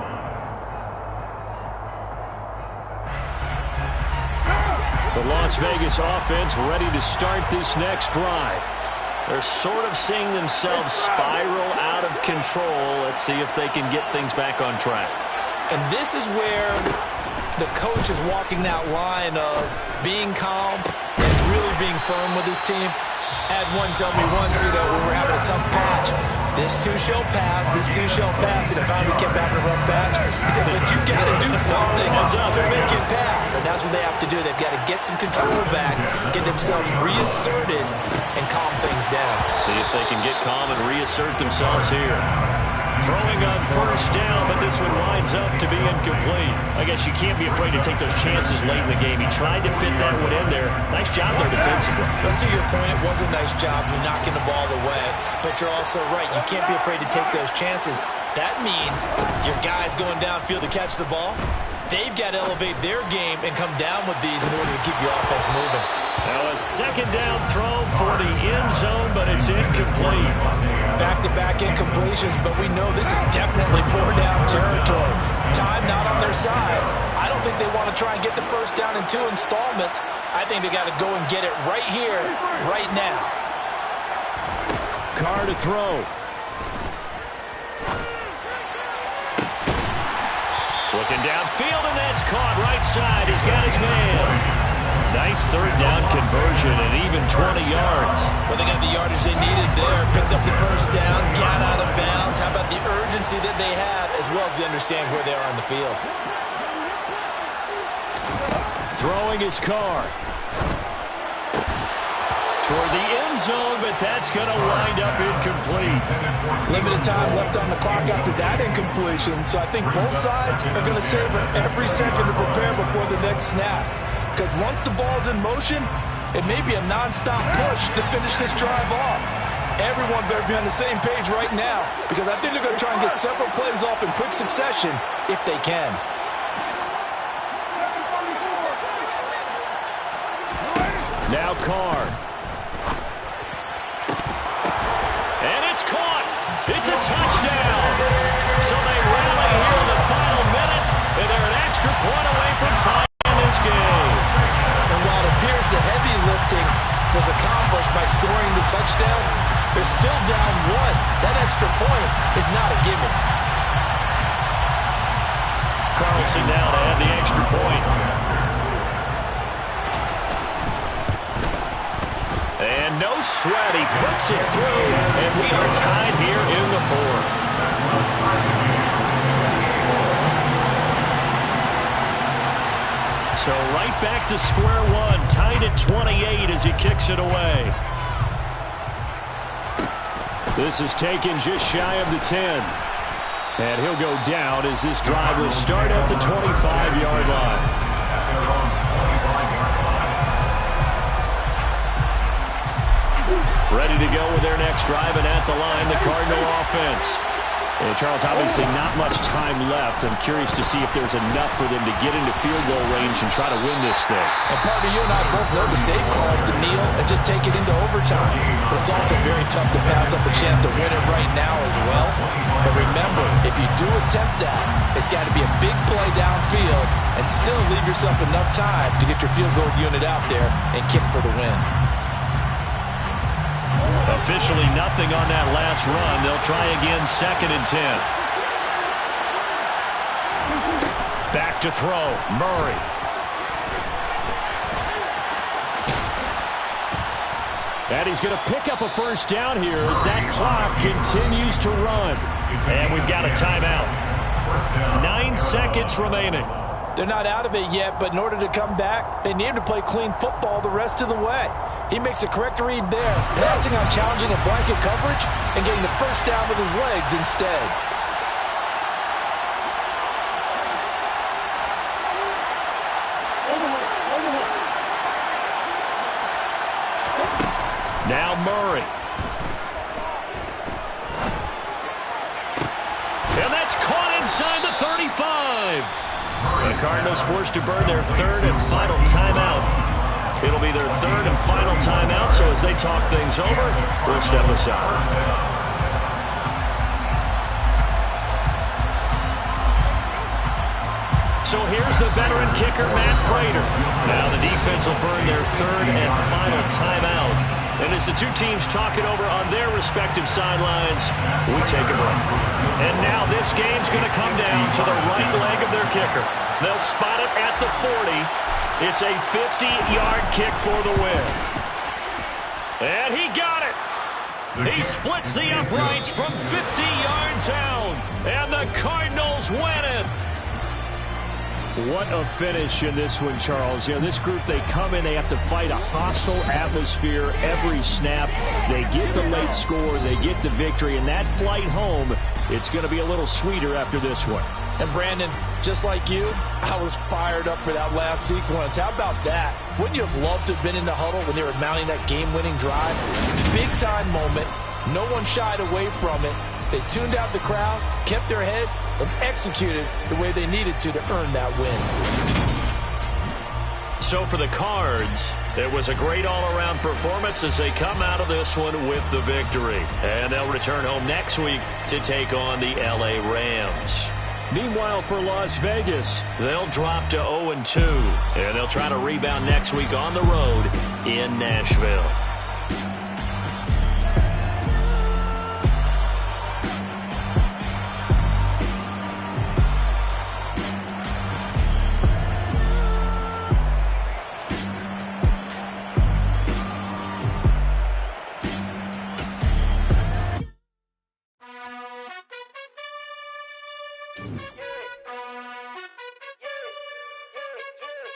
The Las Vegas offense ready to start this next drive. They're sort of seeing themselves spiral out of control. Let's see if they can get things back on track. And this is where the coach is walking that line of being calm and really being firm with his team. I had one tell me once, when we're having a tough patch, this too shall pass, this too shall pass. And if I kept having a rough patch, he said, but you've got to do something to make it pass. And that's what they have to do. They've got to get some control back, get themselves reasserted, and calm things down. See if they can get calm and reassert themselves here. Throwing on 1st down, but this one winds up to be incomplete. I guess you can't be afraid to take those chances late in the game. He tried to fit that one in there. Nice job there defensively. But to your point, it was a nice job. You're knocking the ball away. But you're also right. You can't be afraid to take those chances. That means your guys going downfield to catch the ball, they've got to elevate their game and come down with these in order to keep your offense moving. Now a 2nd down throw for the end zone, but it's incomplete. Back-to-back incompletions, but we know this is definitely 4-down territory. Time not on their side. I don't think they want to try and get the 1st down in 2 installments. I think they got to go and get it right here, right now. Carr to throw. Looking downfield, and that's caught right side. He's got his man. Nice 3rd down conversion and even 20 yards. Well, they got the yardage they needed there. Picked up the 1st down, got out of bounds. How about the urgency that they have, as well as they understand where they are on the field. Throwing his Carr. Toward the end zone, but that's going to wind up incomplete. Limited time left on the clock after that incompletion, so I think both sides are going to savor every second to prepare before the next snap. Because once the ball's in motion, it may be a non-stop push to finish this drive off. Everyone better be on the same page right now, because I think they're going to try and get several plays off in quick succession if they can. Now Carr. And it's caught. It's a touchdown. So they rally here in the final minute, and they're an extra point away from tying this game. And while it appears the heavy lifting was accomplished by scoring the touchdown, they're still down 1. That extra point is not a gimme. Carlson now to add the extra point. And no sweat, he puts it through, and we are tied here in the 4th. So right back to square one, tied at 28 as he kicks it away. This is taken just shy of the 10. And he'll go down as this drive will start at the 25-yard line. Ready to go with their next drive, and at the line, the Cardinal offense. And Charles, obviously not much time left. I'm curious to see if there's enough for them to get into field goal range and try to win this thing. And partner, you and I both know the safe call is to kneel and just take it into overtime. But it's also very tough to pass up a chance to win it right now as well. But remember, if you do attempt that, it's got to be a big play downfield and still leave yourself enough time to get your field goal unit out there and kick for the win. Officially nothing on that last run. They'll try again, 2nd and 10. Back to throw, Murray. And he's going to pick up a 1st down here as that clock continues to run. And we've got a timeout. 9 seconds remaining. They're not out of it yet, but in order to come back, they need him to play clean football the rest of the way. He makes the correct read there, passing on challenging a blanket coverage and getting the 1st down with his legs instead. Now Murray. And that's caught inside the 35. The Cardinals forced to burn their third and final timeout. It'll be their third and final timeout, so as they talk things over, we'll step aside. So here's the veteran kicker, Matt Prater. Now the defense will burn their third and final timeout. And as the two teams talk it over on their respective sidelines, we take a break. And now this game's going to come down to the right leg of their kicker. They'll spot it at the 40. It's a 50-yard kick for the win. And he got it. He splits the uprights from 50 yards out. And the Cardinals win it. What a finish in this one, Charles. You know, this group, they come in, they have to fight a hostile atmosphere every snap. They get the late score, they get the victory, and that flight home, it's going to be a little sweeter after this one. And Brandon, just like you, I was fired up for that last sequence. How about that? Wouldn't you have loved to have been in the huddle when they were mounting that game-winning drive? Big-time moment. No one shied away from it. They tuned out the crowd, kept their heads, and executed the way they needed to earn that win. So for the Cards, it was a great all-around performance as they come out of this one with the victory. And they'll return home next week to take on the LA Rams. Meanwhile, for Las Vegas, they'll drop to 0-2, and they'll try to rebound next week on the road in Nashville.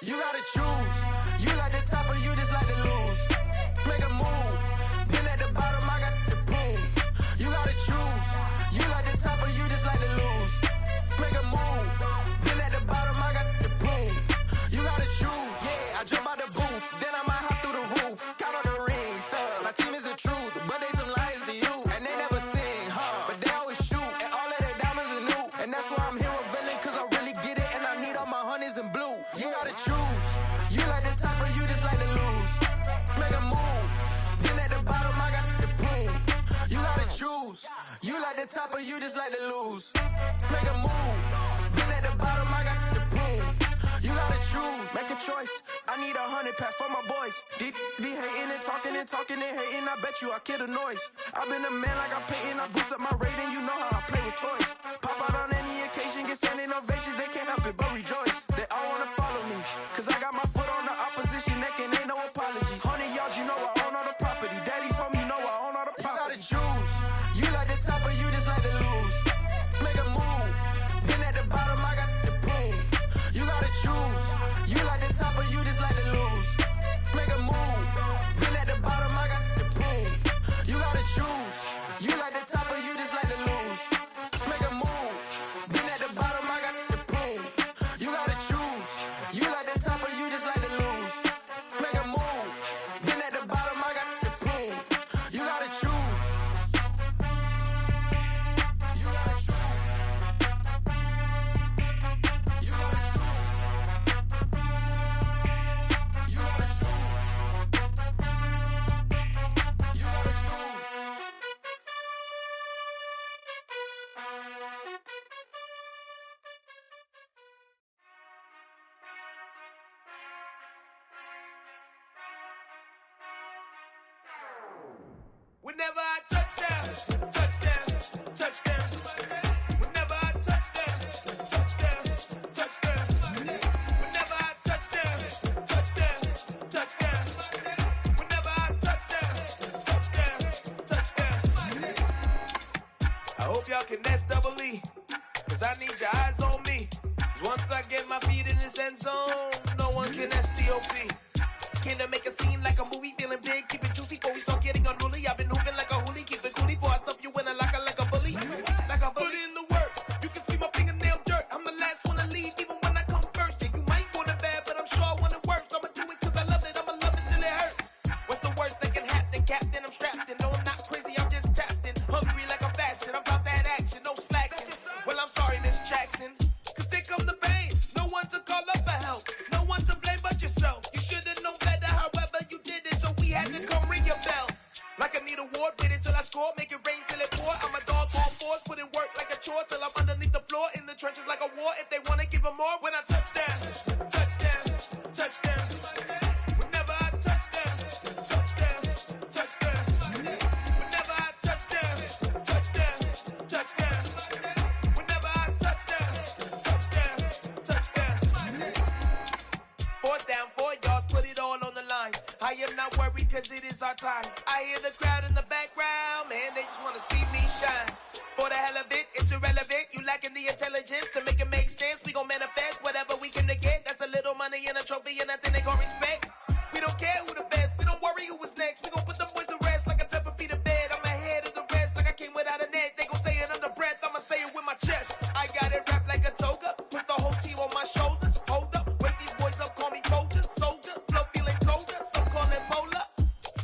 You gotta choose. You like the top or you just like to lose. Make a move. Been at the bottom, I got the proof. You gotta choose. You like the top or you just like to lose. Make a move. Been at the bottom, I got the proof. You gotta choose. Yeah, I jump out the booth. Then I might hop through the roof. Count all the rings. My team is the truth, but they some liars to you. And they never sing, but they always shoot. And all of their diamonds are new. And that's why I'm here revealing, cause I really get it. And I need all my honeys in blue. You gotta choose. You like the top or you just like to lose. Make a move. Been at the bottom, I got the proof. You gotta choose. You like the top or you just like to lose. Make a move. Been at the bottom, I got the proof. You gotta choose. Make a choice. I need 100 pack for my boys. Deep be hating and talking and hating. I bet you I kill the noise. I've been a man like I'm Peyton. I boost up my rating. You know how I play with toys. Pop out on any occasion, get standing ovations. They can't help it but rejoice. They all wanna follow me, cause I got my foot on the opposition neck and ain't no apologies. 100 yards, you know I own all the property. Daddy's home, you know I own all the property. You gotta choose. You like the top or you just like to lose. Make a move. Been at the bottom, I got the proof. You gotta choose. You like the top or you just like to lose. Make a move. Been at the bottom, I got the proof. You gotta choose. You like the top or you just like to lose. Make a move. Been at the bottom, I got the proof. You gotta choose. You like the top or you just like to lose. Make a move. Been at the bottom, I got the proof. You gotta choose. You gotta choose. You gotta choose. You gotta choose. You gotta choose. Whenever I touchdown, touchdown, touchdown. Whenever I touchdown, touchdown, touchdown. Whenever I touchdown, touchdown, touchdown. Whenever I touchdown, touchdown, touchdown. I hope y'all can nest double E, cause I need your eyes on me. Cause once I get my feet in this end zone, no one can STOP. Came to make a scene like a movie, feeling big, keep it juicy before we start getting unruly. I've been hooping like a hoolie, keep it coolie before I stuff you in a locker like a bully. Like a bully in the work, you can see my fingernail dirt. I'm the last one to leave, even when I come first. Yeah, you might want it bad, but I'm sure I want it worse. I'ma do it cause I love it, I'ma love it till it hurts. What's the worst that can happen, Captain? score, make it rain till it pour. I'm a dog on force, put in work like a chore till I'm underneath the floor, in the trenches like a war. If they wanna give them more, when I touch down, touchdown, touchdown. Whenever I touch down, touchdown, touchdown. Whenever I touch down, touchdown, touchdown. Whenever I touch down, touchdown, touchdown. 4th down, 4 yards, put it all on the line. I am not worried cause it is our time. I hear the crowd in the background, man, they just wanna see me shine. For the hell of it, it's irrelevant. You lacking the intelligence to make it make sense. We gon' manifest whatever we came to get. That's a little money and a trophy and nothing they gon' respect. We don't care who the best, we don't worry who was next. We gon' put the boys to rest like a Tempur-Pedic bed. I'm ahead of the rest like I came without a net. They gon' say it under breath, I'ma say it with my chest. I got it wrapped like a toga, put the whole team on my shoulders. Hold up, wake these boys up, call me Folgers. Soldier, flow feeling colder, some call it polar.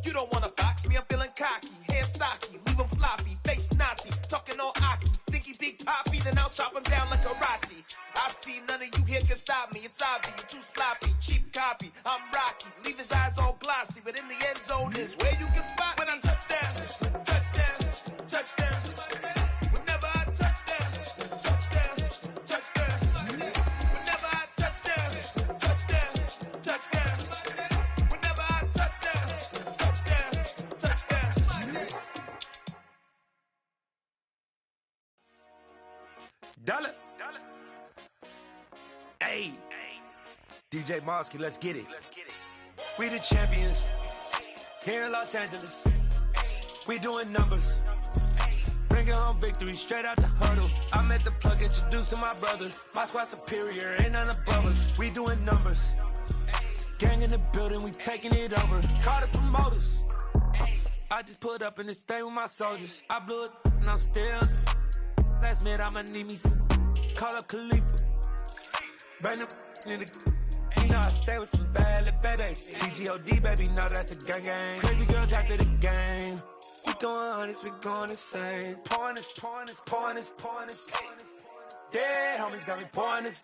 You don't wanna box me, I'm feeling cocky. Hair stocky, leave him floppy, face naughty. Talking all aki, think he big poppy, then I'll chop him down like karate. I see none of you here can stop me. It's obvious, you too sloppy, cheap copy. I'm Rocky, leave his eyes all glossy, but in the end zone is where you can spot when I touch down, touchdown, touchdown. Whenever I touch down, touchdown, touchdown. Whenever I touch down, touchdown, touchdown. Whenever I touch down, touchdown, touchdown. Dollar. Hey, DJ Mosky, let's get it. We the champions here in Los Angeles. We doing numbers, bringing home victory straight out the huddle. I'm at the plug, introduced to my brother. My squad superior, ain't none above us. We doing numbers, gang in the building, we taking it over. Call the promoters. I just put up in this thing with my soldiers. I blew it and I'm still. Last minute I'ma need me some. Call up Khalifa. Bring them in the. You know I stay with some bad little baby. TGOD, baby, know that's a gang gang. Crazy girls after the game. We going honest, we going insane. Pouring this. Yeah, homies got me pouring this.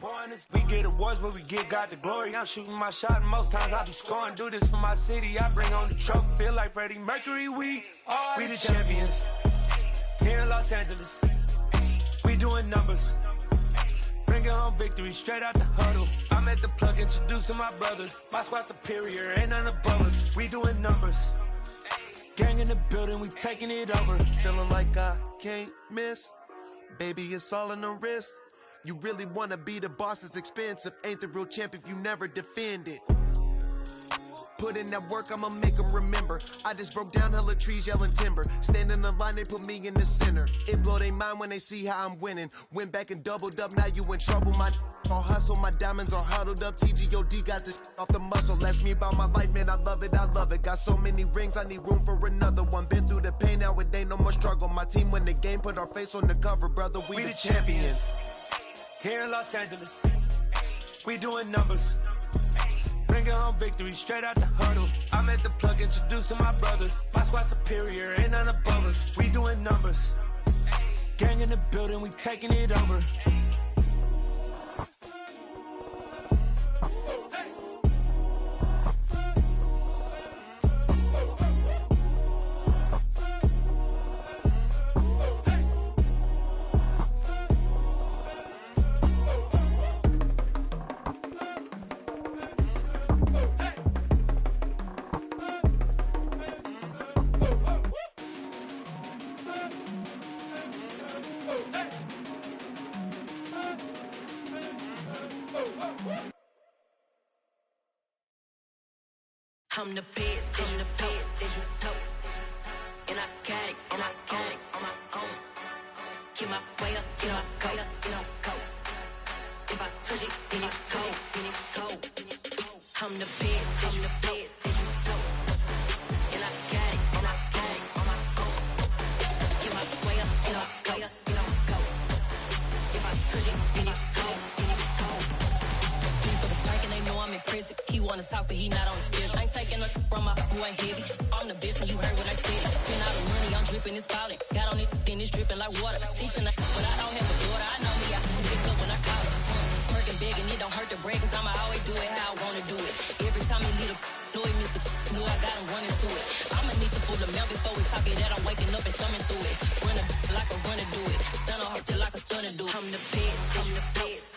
We get awards, but we get God the glory. I'm shooting my shot, and most times I be scoring. Do this for my city, I bring on the trophy. Feel like Freddie Mercury, we the champions here in Los Angeles. We doing numbers, bringing home victory straight out the huddle. I'm at the plug, introduced to my brother. My squad superior, ain't none above us. We doing numbers, gang in the building, we taking it over. Feeling like I can't miss. Baby, it's all in the wrist. You really wanna be the boss, it's expensive. Ain't the real champ if you never defend it. Put in that work, I'ma make them remember. I just broke down hella trees, yelling timber. Stand in the line, they put me in the center. It blow their mind when they see how I'm winning. Went back and doubled up, now you in trouble. My all hustle, my diamonds are huddled up. TGOD got this off the muscle. Ask me about my life, man, I love it. Got so many rings, I need room for another one. Been through the pain, now it ain't no more struggle. My team win the game, put our face on the cover, brother. We the champions here in Los Angeles. We doing numbers, bringing home victory straight out the huddle. I'm at the plug, introduced to my brother. My squad superior, ain't none above us. We doing numbers, gang in the building, we taking it over. I'm the best, as you know, and I got it on my own. Get my way up, get my go. If I touch it, then it's cold. I'm the best, as you know, and I got it on my own. Get my way up, get my go. If I touch it, then it's cold. For the park and they know I'm impressive. He wanna talk, but he not on the schedule. I ain't taking no from my boy heavy. I'm the best, and you heard what I said. Spend all the money, I'm dripping, it's falling. Got on it, then it's dripping like water. Teaching her, but I don't have a daughter. I know me, I can pick up when I call her. Working big, and it don't hurt the break, cause I'ma always do it how I wanna do it. Every time he lead a know it, Mr. Know I got him running to it. I'ma need to pull the mouth before we talk it that I'm waking up and thumbing through it. Run a like a runner do it. Stun on her till like a stunner do it. I'm the best, I'm the best.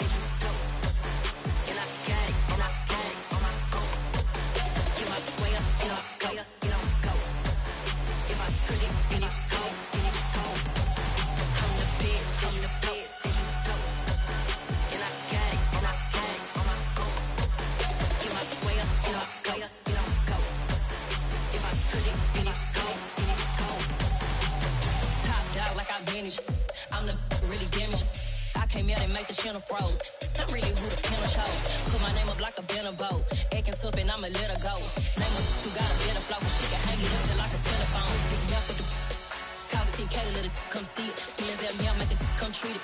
And I got it, and I got it on my own. Get my way up, get on go, get on go. If I touch it, then it's cold, then it's cold. I'm the best, I'm the best. And I got it, and I got it on my own. Get my way up, get on go, get on go. If I touch it, then it's cold, then it's cold. Top dog like I manage. I'm the really damaged. I came out and make the channel froze. I'm really who the panel chose. Put my name up like a banner boat. Acting tough and I'ma let her go. Name her who got a better flow. She can hang it up just like a telephone. Stick me up with the cost 10K to let it come see it. Hands at me, I'm making come treat it.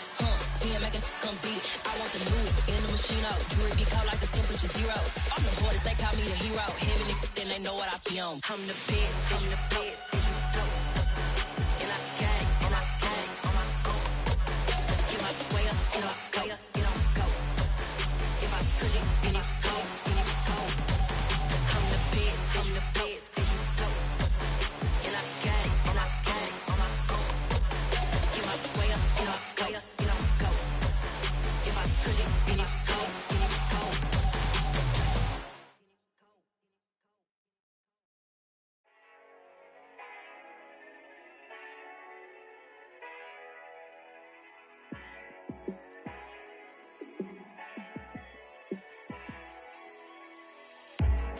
Spin making come beat it. I want the new in the machine out. Jewelry be cold like the temperature 0. I'm the hardest, they call me the hero. Heaven then they know what I be on. I'm the best, I'm the best. And I got it, and I got it on my own. Get my way up, get on go, get on go. If I touch it, then it's cold, then it's cold. I'm the best, I'm the best. And I got it, and I got it on my own. Get my way up, get on go, get on go. If I touch it, then it's cold, then it's cold.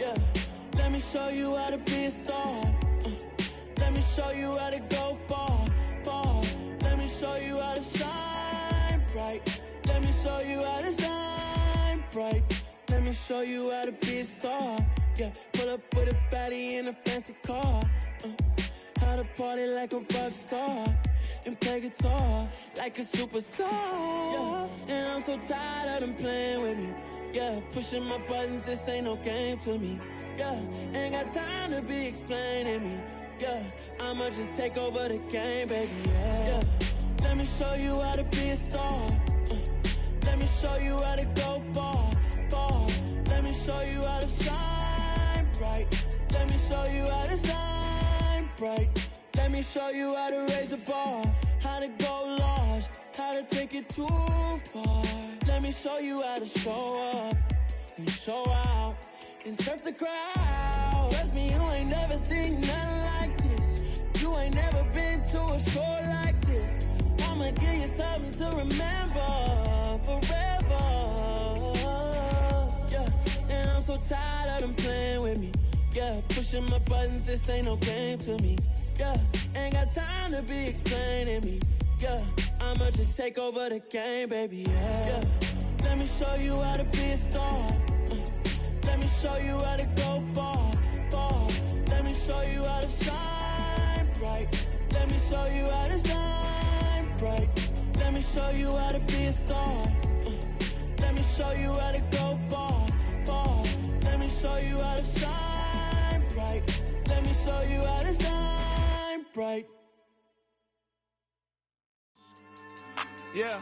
Yeah, let me show you how to be a star. Let me show you how to go far, far. Let me show you how to shine bright. Let me show you how to shine bright. Let me show you how to be a star. Yeah, pull up with a baddie in a fancy car. How to party like a rock star and play guitar like a superstar. Yeah, and I'm so tired of them playing with me. Yeah, pushing my buttons, this ain't no game to me. Yeah, ain't got time to be explaining me. Yeah, I'ma just take over the game, baby. Yeah, let me show you how to be a star. Let me show you how to go far, far. Let me show you how to shine bright. Let me show you how to shine bright. Let me show you how to raise the bar, how to go large, how to take it too far. Let me show you how to show up and show out and surf the crowd. Trust me, you ain't never seen nothing like this. You ain't never been to a show like this. I'ma give you something to remember forever. Yeah, and I'm so tired of them playing with me. Yeah, pushing my buttons, this ain't no game to me. Yeah, ain't got time to be explaining me. Yeah, I'ma just take over the game, baby. Yeah, let me show you how to be a star. Let me show you how to go far, far. Let me show you how to shine bright. Let me show you how to shine bright. Let me show you how to be a star. Let me show you how to go far, far. Let me show you how to shine bright. Let me show you how to shine bright. Yeah,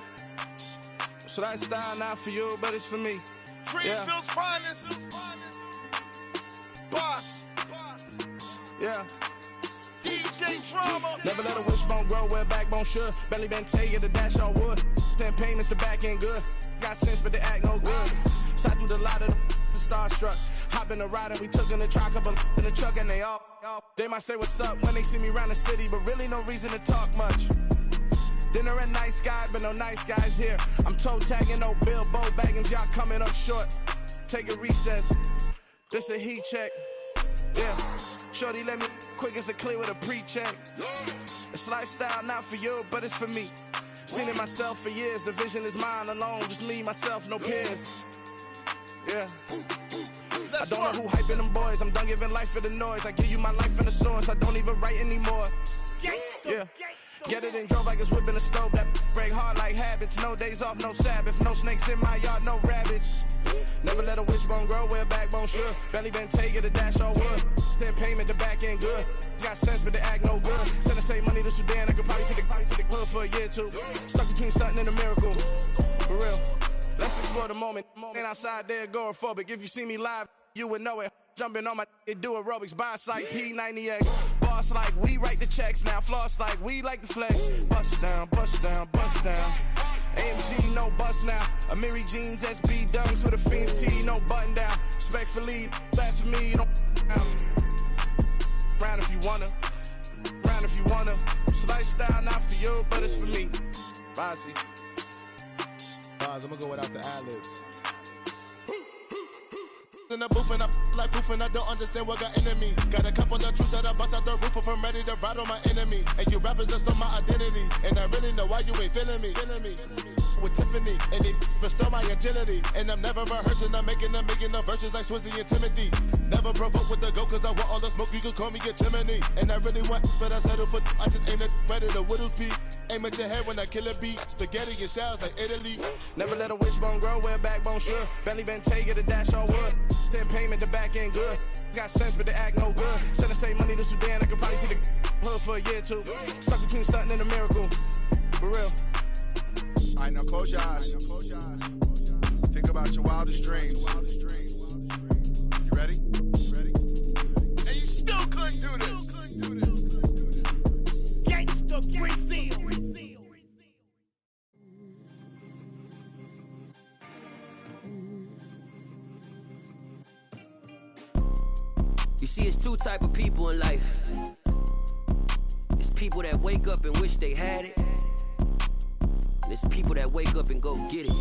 so that style not for you, but it's for me. Greenfield's finest. Boss. Yeah. DJ Drama. Never let a wishbone grow where backbone should. Belly been taking the dash on wood. 10 payments, the back end good. Got sense, but the act no good. Shot through the lot of the starstruck. Hop in the ride and we took in the truck, couple in the truck, and they all. They might say what's up when they see me around the city, but really no reason to talk much. Dinner at Nice Guy, but no nice guys here. I'm toe tagging, no Bilbo Baggins, y'all coming up short. Take a recess. This a heat check. Yeah. Shorty let me quick as a clear with a pre-check. It's lifestyle not for you, but it's for me. Seen it myself for years. The vision is mine alone. Just me, myself, no peers. Yeah. I don't know who hyping them boys. I'm done giving life for the noise. I give you my life in the source. I don't even write anymore. Yeah. Get it and drove like it's whipping a stove. That break hard like habits. No days off, no Sabbath. No snakes in my yard, no rabbits. Never let a wishbone grow where backbone should. Belly been taking the dash on wood. 10 payment, the back end good. Got sense, but the act no good. Send the same money to Sudan. I could probably take the hood for a year or two. Stuck between stunting and a miracle. For real. Let's explore the moment. Ain't outside there agoraphobic. If you see me live, you would know it. Jumping on my do aerobics. Buy site P90X. Boss like we write the checks now. Floss like we like the flex. Bust down, bust down, bust down. AMG, no bust now. Amiri jeans, SB dunks with a Fiends tee, no button down. Respectfully, that's for me, don't down. Round if you wanna, round if you wanna. It's lifestyle, not for you, but it's for me. Bossy. I'm gonna go without the ad-libs. In the booth and I like proof and I don't understand what got into me. Got a couple of truths that I bust out the roof if I'm ready to ride on my enemy. And you rappers just stole my identity, and I really know why you ain't feeling me. With Tiffany, and they restore my agility. And I'm never rehearsing, I'm making no verses like Swizzy and Timothy. Never provoke with the go, cause I want all the smoke, you can call me a chimney. And I really want, but I settle for, I just ain't ready to whittles peak. Aim at your head when I kill a beat. Spaghetti and shells like Italy. Never let a wishbone grow where a backbone should. Bentley Bentayga, the dash all wood. 10 payment, the back end good. Got sense, but the act no good. Send the same money to Sudan, I could probably see the hood for a year or two. Stuck between stunting and a miracle. For real. Alright, now close your eyes. Think about your wildest dreams. You ready? And you still couldn't do this. Gangsta Brazil. You see, it's two type of people in life. It's people that wake up and wish they had it. And it's people that wake up and go get it.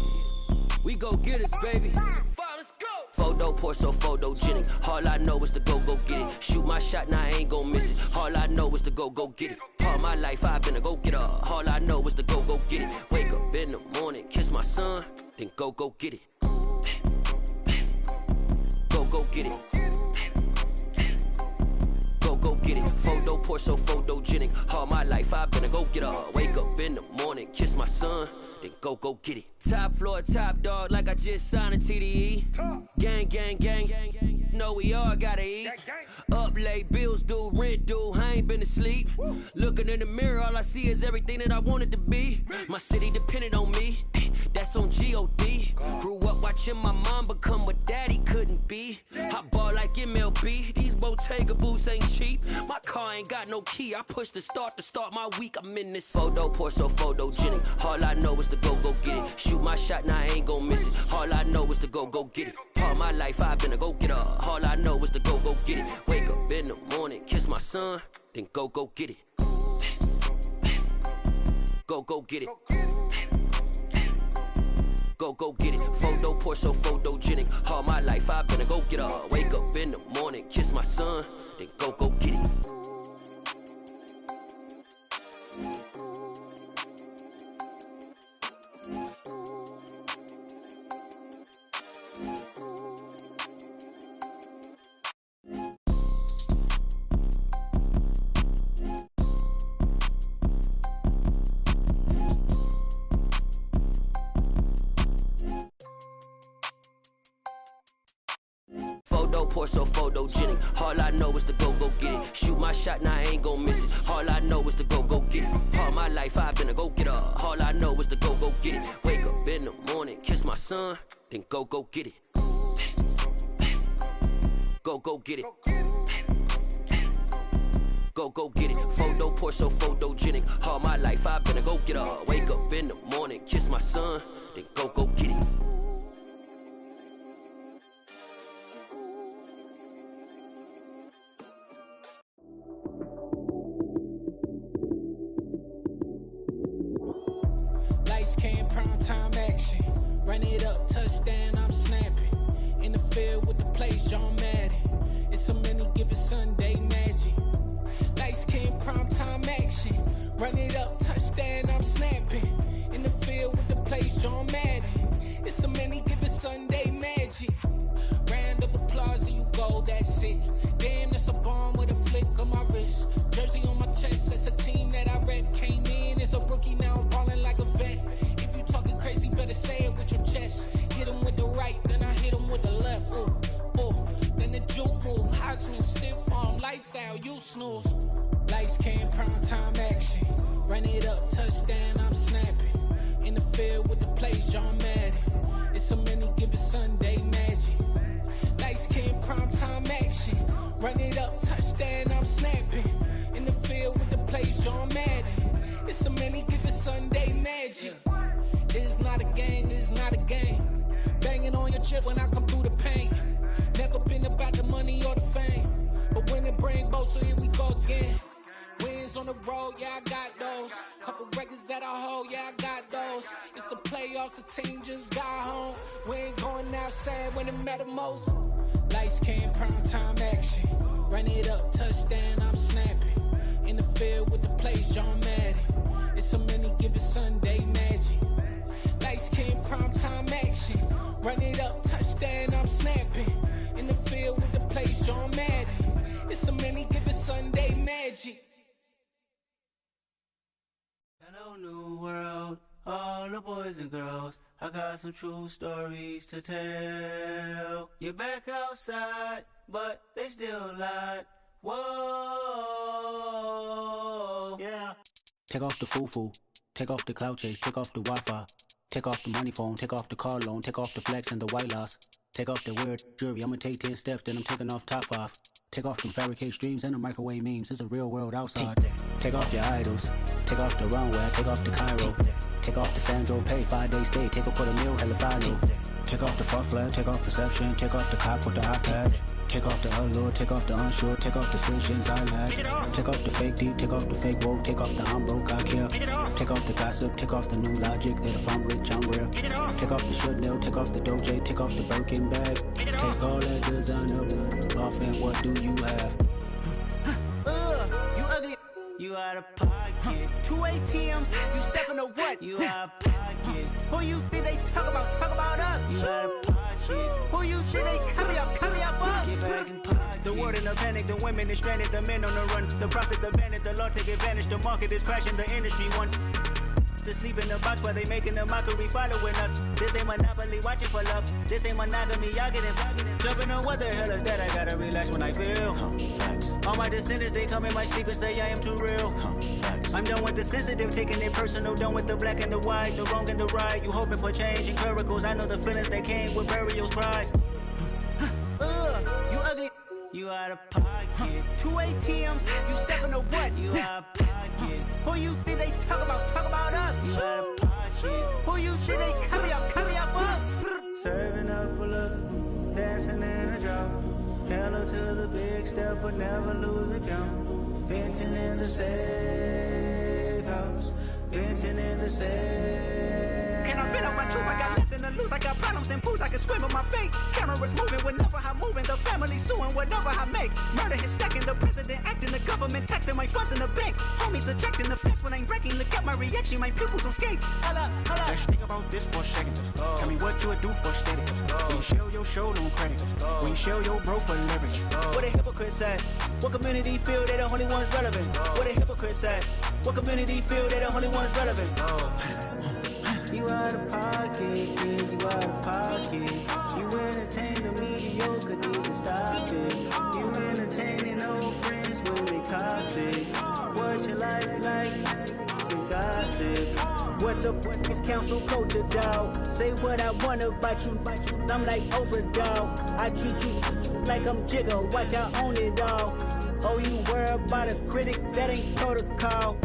We go get it, baby. Photo pour so photogenic. All I know is to go get it. Shoot my shot, now I ain't gon' miss it. All I know is to go get it. All my life I've been a go getter. All I know is to go get it. Wake up in the morning, kiss my son, then go get it. Go get it. Go get it. Photo pour so photogenic. All my life I've been a go getter. Wake up in the morning, kiss my son, then go get it. Top floor, top dog, like I just signed a TDE. Gang. Know we all gotta eat. Up late, bills due, rent due, I ain't been asleep. Looking in the mirror, all I see is everything that I wanted to be. My city depended on me, that's on G.O.D. Grew up watching my mom become what daddy couldn't be. I ball like MLB, these Bottega boots ain't cheap. My car ain't got no key, I push the start to start my week. I'm in this photo pour so photogenic. All I know is to go get it. Shoot my shot, now I ain't gon' miss it. All I know is to go get it. All my life I've been a go getter. All I know is to go get it. Wake up in the morning, kiss my son, then go get it. Go get it. Go get it. Photo pour so photogenic. All my life I've been a go getter. Wake up in the morning, kiss my son, then go get it. Pour so photogenic. All I know is to go get it. Shoot my shot, now I ain't gon' miss it. All I know is to go get it. All my life I've been a go getter. All I know is to go get it. Wake up in the morning, kiss my son, then go get it. Go get it. Go get it. Photo pour so photogenic. All my life I've been a go getter. Wake up in the morning, kiss my son, then go get it. Run it up, touchdown, I'm snapping. In the field with the plays, John Madden. It's a many given Sunday magic. Lights came prime time action. Run it up, touchdown, I'm snapping. In the field with the plays, John Madden. It's a many given Sunday magic. Round of applause and you go, that's it. Damn, that's a bomb with a flick on my wrist. Jersey on my chest, that's a team that I rep. Came in as a rookie, now I'm balling like a vet. Talking crazy, better say it with your chest. Hit him with the right, then I hit him with the left. Then the juke move, Heisman, stiff arm, lights out, you snooze. Lights came, prime time action. Run it up, touchdown, I'm snapping. In the field with the plays, John Madden. It's a many given Sunday magic. Lights came, prime time action. Run it up, touchdown, I'm snapping. many given Sunday magic. It's not a game, it's not a game. Banging on your chip when I come through the pain. Never been about the money or the fame. But when it bring both, so here we go again. Wins on the road, yeah, I got those. Couple records that I hold, yeah, I got those. It's the playoffs, the team just got home. We ain't going outside when it matter most. Lights came, prime time action. Run it up, touchdown, I'm snapping. In the field with the plays, John Madden. It's so many given Sunday magic. Lights came, prime time action. Run it up, touchdown, I'm snapping. In the field with the plays, John Madden. It's so many given Sunday magic. Hello, new world, all the boys and girls. I got some true stories to tell. You're back outside, but they still lied. Whoa, yeah. Take off the foo-foo, take off the cloud chase, take off the Wi-Fi. Take off the money phone, take off the car loan, take off the flex and the white loss. Take off the weird jewelry, I'ma take 10 steps, then I'm taking off top 5. Take off them fabricated streams and the microwave memes, it's a real world outside. Take off your idols, take off the runway, take off the Cairo. Take off the Sandro Pay, 5 days stay, take a quarter meal, hella final. Take off the fuck flag, take off perception, take off the cop with the iPad. Take off the allure, take off the unsure, take off decisions I lack. Take off the fake deep, take off the fake woke, take off the I'm broke, I care. Take off the gossip, take off the new logic, that if I'm rich, I'm real. Take off the Chanel, take off the Doja, take off the Birkin bag. Take all that designer off and what do you have? You ugly, you out of pocket. 2 ATMs, you stepping to what? You out of pocket. Who you think they talk about us? You out of pocket. Who you think they carry up us? Get back in pocket. The world in a panic, the women is stranded, the men on the run. The profits abandoned, the law take advantage, the market is crashing, the industry wants to sleep in the box while they making a mockery following us. This ain't Monopoly, watching for love. This ain't monogamy, y'all getting jumping on what the hell is that? I gotta relax when I feel. All my descendants, they come in my sleep and say I am too real. I'm done with the sensitive, taking it personal. Done with the black and the white, the wrong and the right. You hoping for change and miracles. I know the feelings that came with burial cries. You ugly, you out of pocket. 2 ATMs, you stepping to what? You out of pocket. Who you think they talk about us? You out of pocket. Who you think they carry up us? Serving up a look, dancing in a drop. Hello to the big step, but never lose a count. Venting in the safe house. Venting in the safe. Can I fit up my truth? I got nothing to lose. I got problems and fools. I can swim with my fate. Cameras moving whenever I'm moving. The family suing whatever I make. Murder is stacking. The president acting. The government taxing my funds in the bank. Homies ejecting the fence when I'm breaking. Look at my reaction. My pupils on skates. Holla. Let's think about this for a second. Tell me what you would do for status. When you show your show, no credit. When you show your bro for leverage. What a hypocrite said. What community feel they the only ones relevant? What a hypocrite said. What community feel they the only ones relevant? You out of pocket, yeah, you out of pocket. You entertain the mediocre, need to stop it. You entertaining old friends when they toxic. What your life like? You gossip. What the is council culture, dog? Say what I want about you. I'm like overdog. I treat you like I'm Jigga. Watch I own it all. Oh, you worry about a critic? That ain't protocol.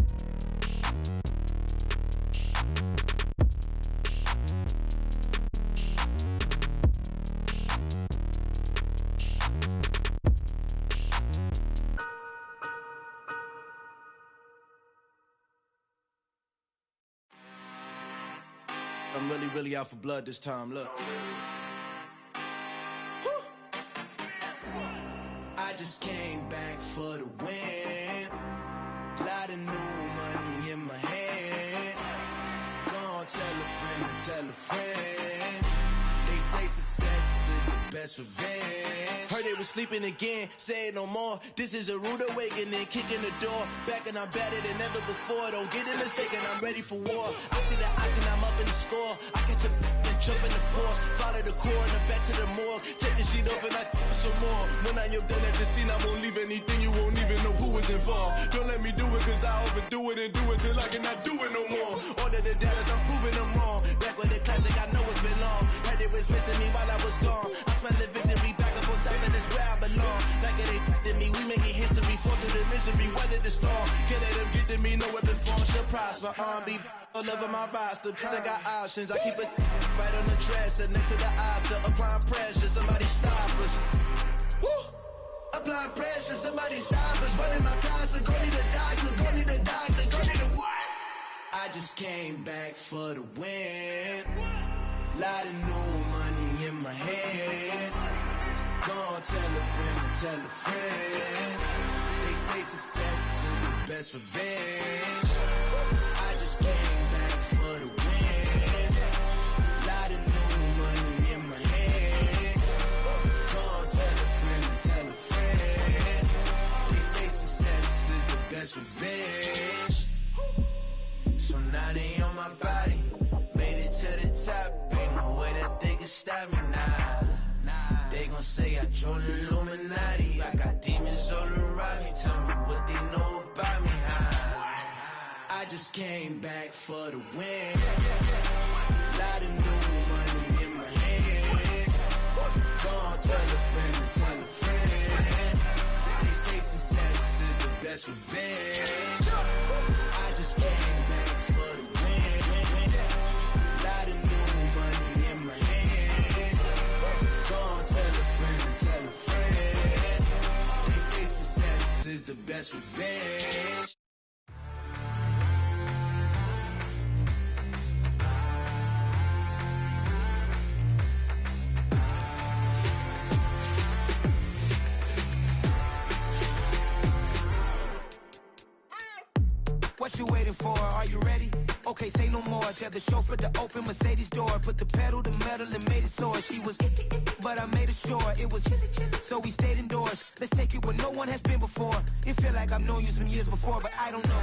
I'm really out for blood this time, look. I just came back for the win. Lot of new money in my hand. Gonna tell a friend to tell a friend. They say success is the best revenge. Heard they was sleeping again, say it no more. This is a rude awakening, kicking the door. Back and I'm better than ever before. Don't get it mistaken, I'm ready for war. I see the option, I'm up in the score. I catch a and jump in the course. Follow the core and the back to the morgue. Take the sheet off and I some more. When I am done at the scene, I won't leave anything. You won't even know who was involved. Don't let me do it, cause I overdo it and do it till I cannot do it no more. All of the doubters, I'm proving them wrong. Back with the classic, I know it's been long. Heard it was missing me while I was gone. I smell the victory back up on top, and it's where I belong. Like it ain't me, we making history. Fall through the misery, weather with the storm. Can't let them get to me, no weapon form shall prosper. R&B all over my roster, they got options. I keep it right on the dresser, next to the Oscar. Applying pressure, somebody stop us. Woo! Applying pressure, somebody stop us. Running my closet, go need a doctor, go need a doctor, go need a what? I just came back for the win. Lot of new money in my hand. Go tell a friend and tell a friend. They say success is the best revenge. I just came back for the win. Lot of new money in my hand. Go tell a friend and tell a friend. They say success is the best revenge. So now they on my body. Made it to the top. Ain't no way that they can stop me now. They gon' say I joined the Illuminati. I got demons all around me. Tell me what they know about me, huh? I just came back for the win. Lot of new money in my hand. Go on, tell a friend and tell a friend. They say success is the best revenge. I just came back for the win. Lot of new money in my hand. Go on, tell a friend and tell a friend. They say success is the best revenge. What you waiting for? Are you ready? Okay, say no more. Tell the chauffeur to open Mercedes door. Put the pedal to metal and made it soar. She was, but I made it sure it was. So we stayed indoors. Let's take it where no one has been before. It feel like I've known you some years before, but I don't know.